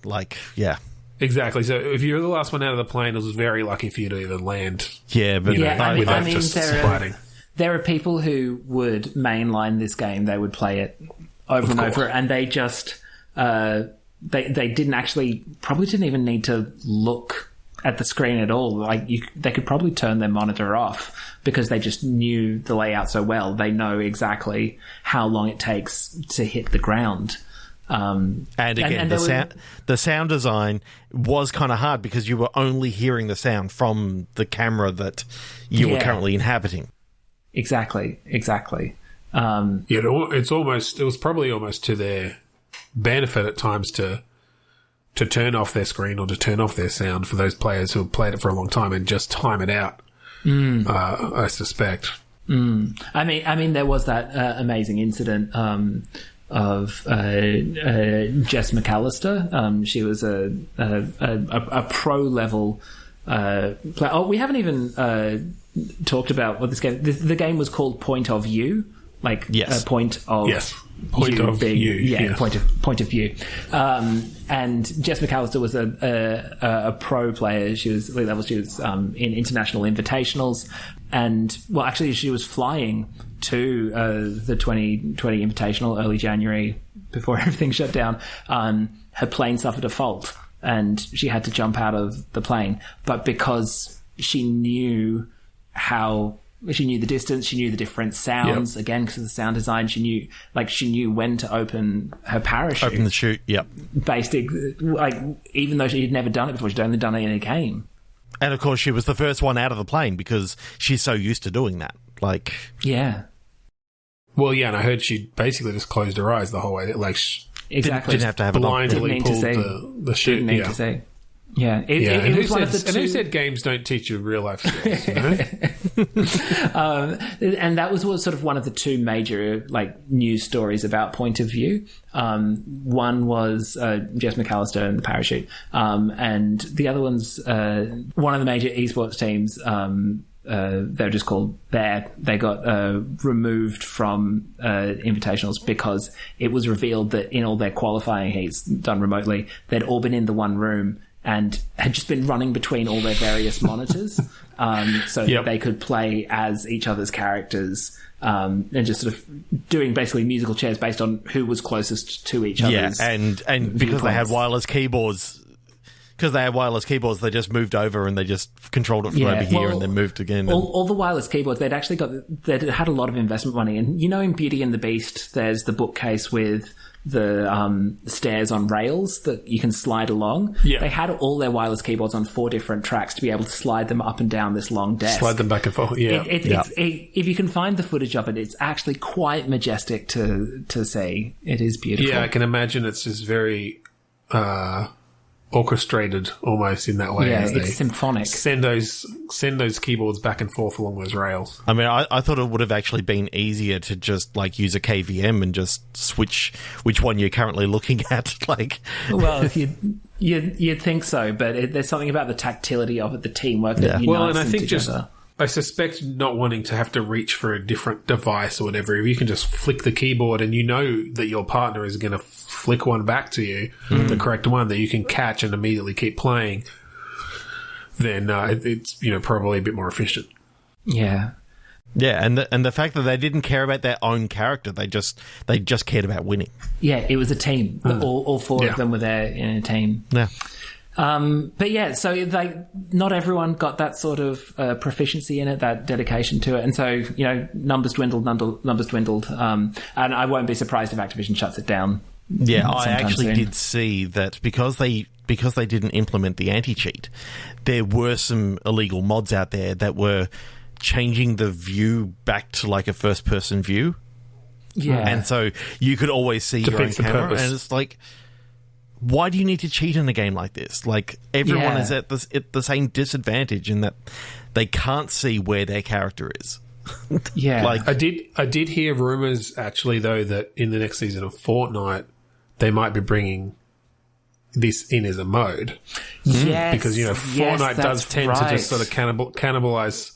Exactly. So if you're the last one out of the plane, it was very lucky for you to even land. Yeah, but without just splatting. There are people who would mainline this game. They would play it over and over, and they just they probably didn't even need to look at the screen at all. They could probably turn their monitor off, because they just knew the layout so well. They know exactly how long it takes to hit the ground. And again, the sound design was kind of hard, because you were only hearing the sound from the camera that you were currently inhabiting. Exactly. It was probably almost to their benefit at times to turn off their screen or to turn off their sound for those players who have played it for a long time and just time it out. I suspect. I mean, there was that amazing incident of Jess McAllister. She was a pro level player. Oh, we haven't even talked about what this game. The game was called Point of View. Point of view. Point of view. And Jess McAllister was a pro player. She was elite level. She was in international invitationals, and actually, she was flying to the 2020 Invitational early January before everything shut down. Her plane suffered a fault, and she had to jump out of the plane. But because she knew the distance, she knew the different sounds, again, because of the sound design, she knew when to open her parachute. Open the chute, yep. Even though she had never done it before, she'd only done it in a game. And of course, she was the first one out of the plane, because she's so used to doing that. Yeah. Well, yeah, and I heard she basically just closed her eyes the whole way. Exactly. Didn't have to have blindly pulled the chute. Didn't need to say. Yeah, it was one of the two. And who said games don't teach you real life skills? You know? And that was sort of one of the two major news stories about Point of View. One was Jess McAllister and the parachute, and the other one's one of the major esports teams. They were just called Bear. They got removed from invitationals because it was revealed that in all their qualifying heats done remotely, they'd all been in the one room and had just been running between all their various monitors, so that they could play as each other's characters, and just sort of doing basically musical chairs based on who was closest to each other's. Yeah, and because they had wireless keyboards, because they had wireless keyboards, they just moved over and they just controlled it from over here and then moved again. All the wireless keyboards, they'd had a lot of investment money. And in Beauty and the Beast, there's the bookcase with the stairs on rails that you can slide along. Yeah. They had all their wireless keyboards on 4 different tracks to be able to slide them up and down this long desk. Slide them back and forth, if you can find the footage of it, it's actually quite majestic to see. It is beautiful. Yeah, I can imagine it's just very orchestrated almost in that way. Yeah, it's symphonic. Send those keyboards back and forth along those rails. I mean, I thought it would have actually been easier to just use a KVM and just switch which one you're currently looking at. Well, you'd think so, but there's something about the tactility of it, the teamwork that unites them together. I suspect not wanting to have to reach for a different device or whatever, if you can just flick the keyboard and you know that your partner is going to flick one back to you, the correct one that you can catch and immediately keep playing, then it's probably a bit more efficient. Yeah. Yeah, and the fact that they didn't care about their own character, they just cared about winning. Yeah, it was a team. All 4 of them were there in a team. Yeah. But yeah, so not everyone got that sort of proficiency in it, that dedication to it, and so numbers dwindled, and I won't be surprised if Activision shuts it down. Yeah, I actually did see that because they didn't implement the anti-cheat, there were some illegal mods out there that were changing the view back to a first-person view. Yeah, and so you could always see your own camera, and it's like, why do you need to cheat in a game like this? Everyone is at the same disadvantage in that they can't see where their character is. Yeah. I did hear rumors actually though that in the next season of Fortnite they might be bringing this in as a mode. Yes. Because Fortnite does tend to just sort of cannibalize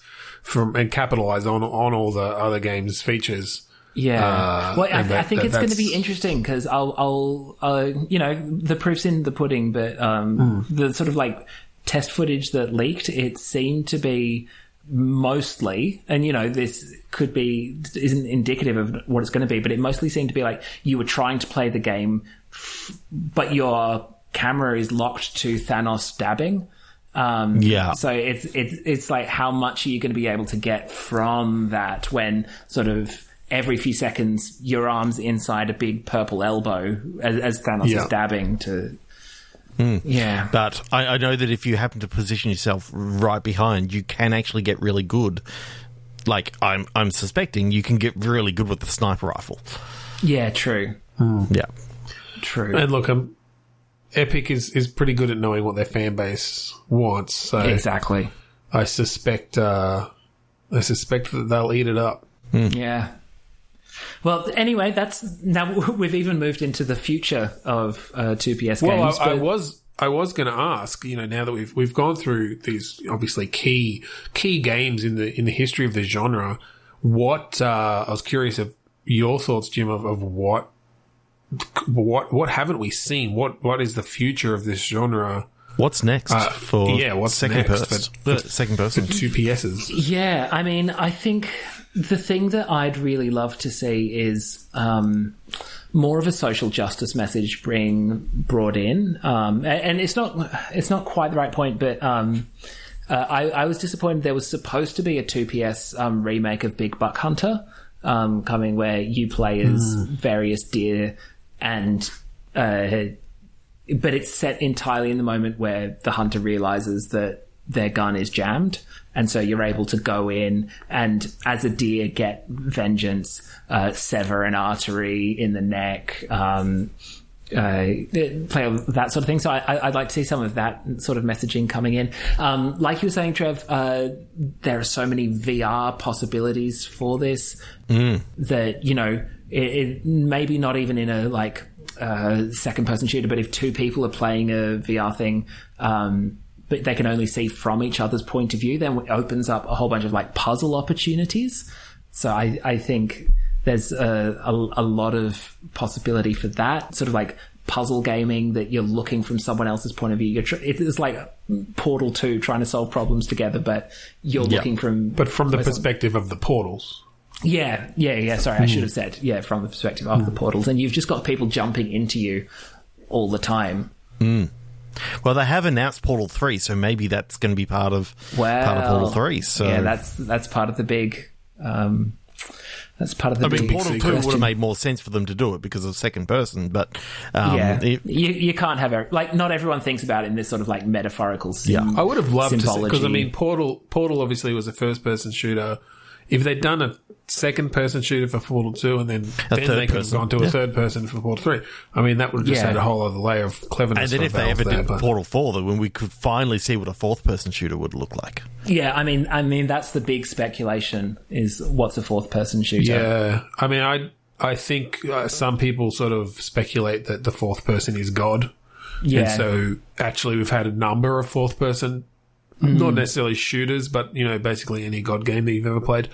and capitalize on all the other games' features. Yeah, I think it's going to be interesting because the proof's in the pudding, but the sort of test footage that leaked, it seemed to be mostly, and this isn't indicative of what it's going to be, but it mostly seemed to be you were trying to play the game, but your camera is locked to Thanos dabbing. So it's how much are you going to be able to get from that when sort of every few seconds your arm's inside a big purple elbow as Thanos is dabbing to... Yeah. But I know that if you happen to position yourself right behind, you can actually get really good. I'm suspecting you can get really good with the sniper rifle. Yeah, true. Yeah. True. And look, Epic is pretty good at knowing what their fan base wants. So exactly. I suspect that they'll eat it up. Yeah. Well, anyway, now we've even moved into the future of 2PS games. Well, I was going to ask, now that we've gone through these obviously key games in the history of the genre, what I was curious of your thoughts, Jim, of what haven't we seen? What is the future of this genre? What's next for what's second next second person for 2PSs? Yeah, I mean, I think the thing that I'd really love to see is more of a social justice message brought in, and it's not quite the right point, but I was disappointed. There was supposed to be a 2PS remake of Big Buck Hunter coming, where you play as various deer, and but it's set entirely in the moment where the hunter realizes that their gun is jammed, and so you're able to go in and, as a deer, get vengeance, sever an artery in the neck, play that sort of thing. So I'd like to see some of that sort of messaging coming in. Like you were saying, Trev, there are so many VR possibilities for this that, it maybe not even in a second-person shooter, but if 2 people are playing a VR thing, but they can only see from each other's point of view, then it opens up a whole bunch of puzzle opportunities. So I think there's a lot of possibility for that sort of puzzle gaming that you're looking from someone else's point of view. It's like Portal 2 trying to solve problems together, but you're looking from the perspective of the portals. Yeah. Sorry, I should have said from the perspective of the portals, and you've just got people jumping into you all the time. Well, they have announced Portal 3, so maybe that's going to be part of Portal 3. So yeah, that's part of the big. That's part of the. I mean, big Portal 2 would have made more sense for them to do it because of second person, but you can't have not everyone thinks about it in this sort of like metaphorical. I would have loved symbology. to, because I mean, Portal obviously was a first person shooter. If they'd done a second person shooter for Portal 2 and then they could have gone to a third person for Portal 3, I mean, that would have just had a whole other layer of cleverness. And then if they ever did Portal 4, though, when we could finally see what a fourth person shooter would look like. Yeah, I mean that's the big speculation, is what's a fourth person shooter. Yeah, I mean, I think some people sort of speculate that the fourth person is God. Yeah. And so actually we've had a number of fourth person, not necessarily shooters, but, basically any God game that you've ever played.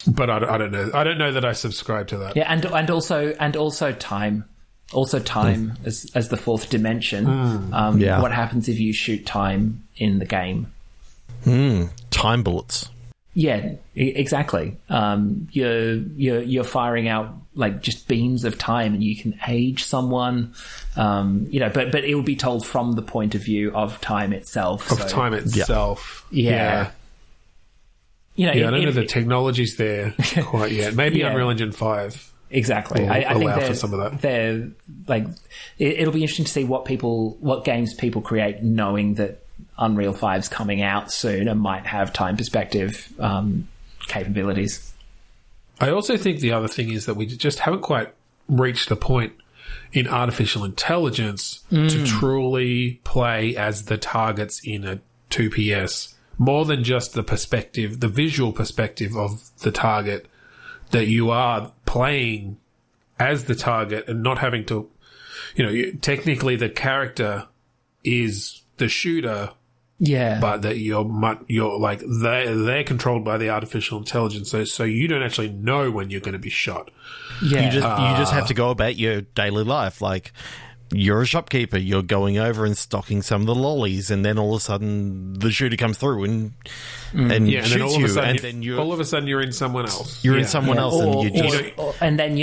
But I don't know. I don't know that I subscribe to that. Yeah, and also time. Also time as the fourth dimension. What happens if you shoot time in the game? Time bullets. Yeah, exactly. You're firing out like just beams of time, and you can age someone. But it will be told from the point of view of time itself. Time itself. Yeah. I don't know the technology's there quite yet. Maybe Unreal Engine 5. Exactly. I think for some of that. They're like, it'll be interesting to see what games people create, knowing that Unreal 5's coming out soon and might have time perspective capabilities. I also think the other thing is that we just haven't quite reached the point in artificial intelligence to truly play as the targets in a 2PS. More than just the perspective, the visual perspective of the target, that you are playing as the target and not having to, technically the character is the shooter. Yeah. But that you're like, they're controlled by the artificial intelligence. So you don't actually know when you're going to be shot. Yeah. You just have to go about your daily life. Like, you're a shopkeeper, you're going over and stocking some of the lollies, and then all of a sudden the shooter comes through and shoots you, and then all of a sudden you're in someone else. You're in someone else, and then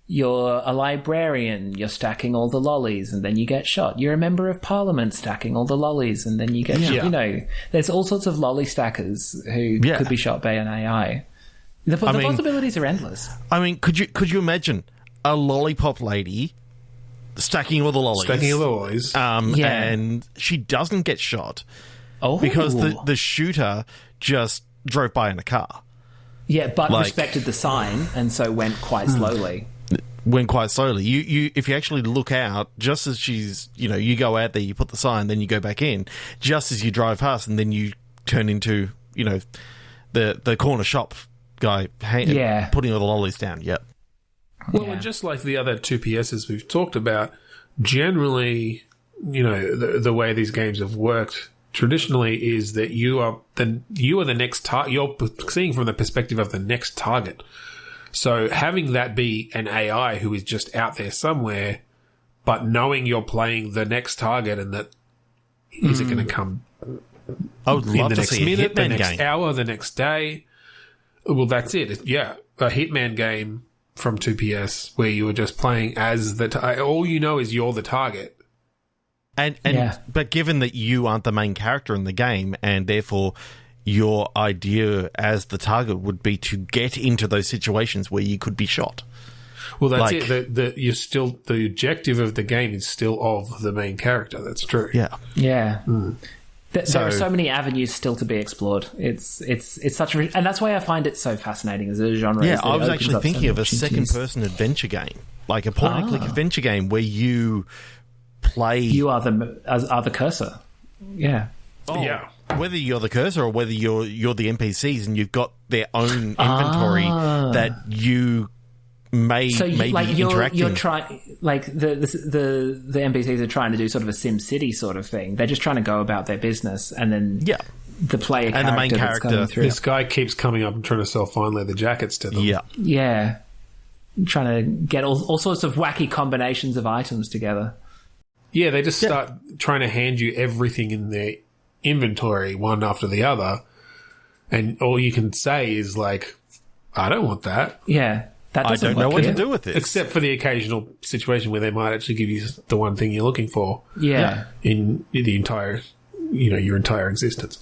you're a librarian, you're stacking all the lollies, and then you get shot. You're a member of parliament stacking all the lollies, and then you get shot. There's all sorts of lolly stackers who could be shot by an AI. The possibilities are endless. I mean, could you imagine a lollipop lady stacking all the lollies. And she doesn't get shot because the shooter just drove by in a car. Yeah, but respected the sign and so went quite slowly. You if you actually look out, just as she's, you go out there, you put the sign, then you go back in, just as you drive past, and then you turn into, the corner shop guy putting all the lollies down. Yep. Well, and just like the other 2PSs we've talked about, generally, the way these games have worked traditionally is that you are the next target. You're seeing from the perspective of the next target. So having that be an AI who is just out there somewhere, but knowing you're playing the next target and that is it going to come I would love in the to next see minute, the Hitman next game. hour, the next day. Well, that's it. A Hitman game from 2PS where you were just playing as all you know is you're the target. But given that you aren't the main character in the game, and therefore your idea as the target would be to get into those situations where you could be shot. Well, that's it. You're still, the objective of the game is still of the main character. That's true. Yeah. Yeah. There are so many avenues still to be explored. It's such a, and that's why I find it so fascinating as a genre. Yeah, I was actually thinking of a second-person adventure game, like a point-and-click adventure game where you play. You are the cursor. Yeah. Yeah. Whether you're the cursor or whether you're the NPCs and you've got their own inventory that you may be interacting. You're trying, like the NPCs are trying to do sort of a SimCity sort of thing. They're just trying to go about their business, and then the player and the main character. This guy keeps coming up and trying to sell fine leather jackets to them. Yeah, yeah, trying to get all sorts of wacky combinations of items together. Yeah, they just start trying to hand you everything in their inventory one after the other, and all you can say is like, I don't want that. Yeah. That I doesn't don't know work what here. to do with this. Except for the occasional situation where they might actually give you the one thing you're looking for. Yeah. In the entire, your entire existence.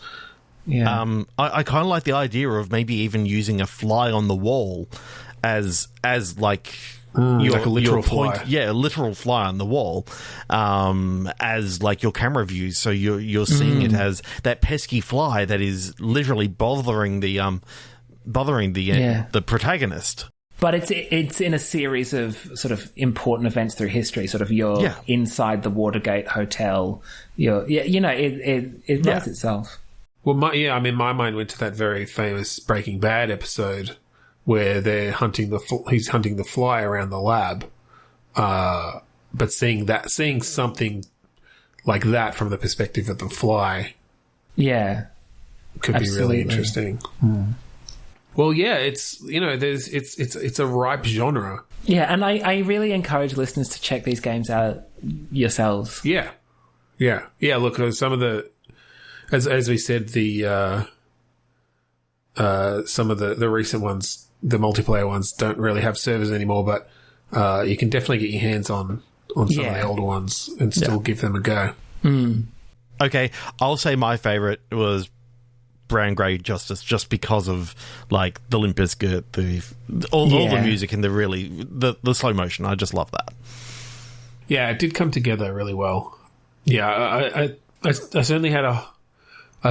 Yeah. I kind of like the idea of maybe even using a fly on the wall as like like a literal your point, fly. yeah, a literal fly on the wall, as like your camera view. So you're seeing it as that pesky fly that is literally bothering the protagonist. But it's in a series of sort of important events through history. Sort of you're inside the Watergate Hotel. It writes itself. Well, my mind went to that very famous Breaking Bad episode where they're he's hunting the fly around the lab, but seeing something like that from the perspective of the fly, could be really interesting. Well, yeah, it's it's a ripe genre. Yeah, and I really encourage listeners to check these games out yourselves. Yeah. Look, some of the, as we said, the some of the recent ones, the multiplayer ones, don't really have servers anymore, but you can definitely get your hands on some of the older ones and still give them a go. Okay, I'll say my favorite was Brown Grey Justice, just because of like the Limp Bizkit, all the music and the slow motion. I just love that. Yeah, it did come together really well. Yeah, I certainly had a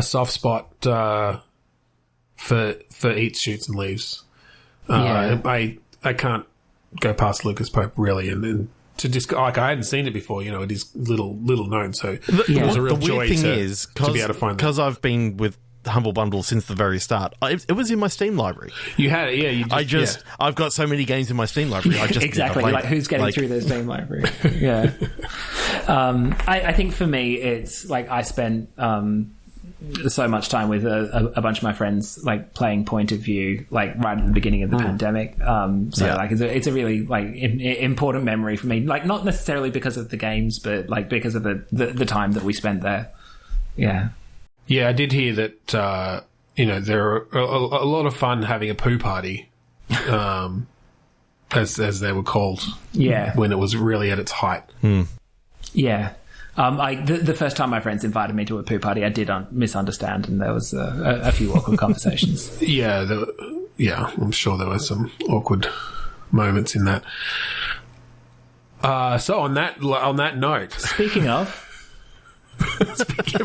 soft spot for Eats, Shoots and Leaves. I can't go past Lucas Pope really, and to just I hadn't seen it before. It is little known, so it was a real joy to be able to find that. Because I've been with Humble Bundle since the very start. It was in my Steam library. You had it, yeah. I've got so many games in my Steam library. Exactly. Like who's getting through their Steam library? Yeah. I think for me, it's like I spent so much time with a bunch of my friends, like playing Point of View, like right at the beginning of the pandemic. It's a really like important memory for me. Like not necessarily because of the games, but like because of the time that we spent there. Yeah. Yeah, I did hear that, there are a lot of fun having a poo party, as they were called. Yeah. When it was really at its height. Yeah. The first time my friends invited me to a poo party, I did misunderstand, and there was a few awkward conversations. I'm sure there were some awkward moments in that. So on that note, speaking of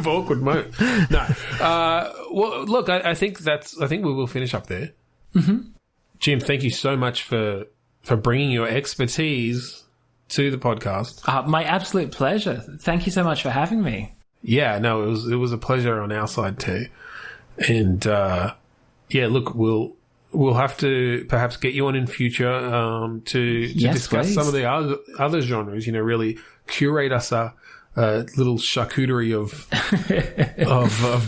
awkward moments, no. Well, look, I think we will finish up there. Mm-hmm. Jim, thank you so much for bringing your expertise to the podcast. My absolute pleasure. Thank you so much for having me. Yeah, no, it was a pleasure on our side too. And look, we'll have to perhaps get you on in future to discuss some of the other genres. Really curate us a little charcuterie of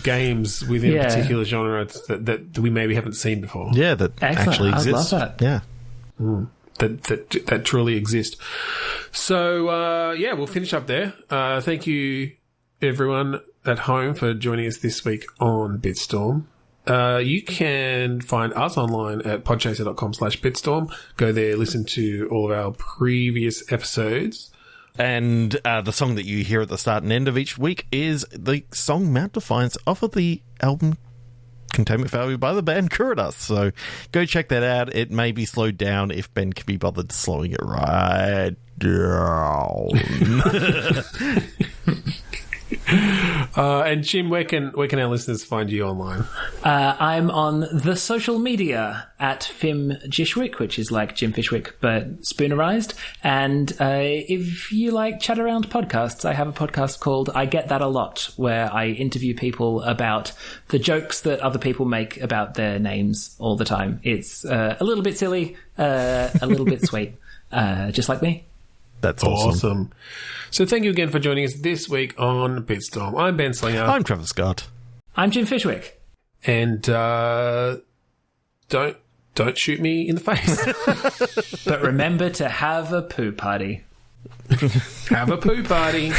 games within a particular genre that we maybe haven't seen before. Yeah, that actually exists. I love that. Yeah. That truly exist. So, we'll finish up there. Thank you, everyone at home, for joining us this week on Bitstorm. You can find us online at podchaser.com/Bitstorm. Go there, listen to all of our previous episodes. And the song that you hear at the start and end of each week is the song Mount Defiance off of the album Containment Failure by the band Curator. So go check that out. It may be slowed down if Ben can be bothered slowing it right down. And Jim, where can our listeners find you online? I'm on the social media at FimJishwick, which is like Jim Fishwick but spoonerized. And if you like chat around podcasts, I have a podcast called I Get That A Lot, where I interview people about the jokes that other people make about their names all the time. It's a little bit silly, a little bit sweet, just like me. That's awesome. So thank you again for joining us this week on Bitstorm. I'm Ben Slinger. I'm Trevor Scott. I'm Jim Fishwick. And don't shoot me in the face. But remember to have a poo party. Have a poo party.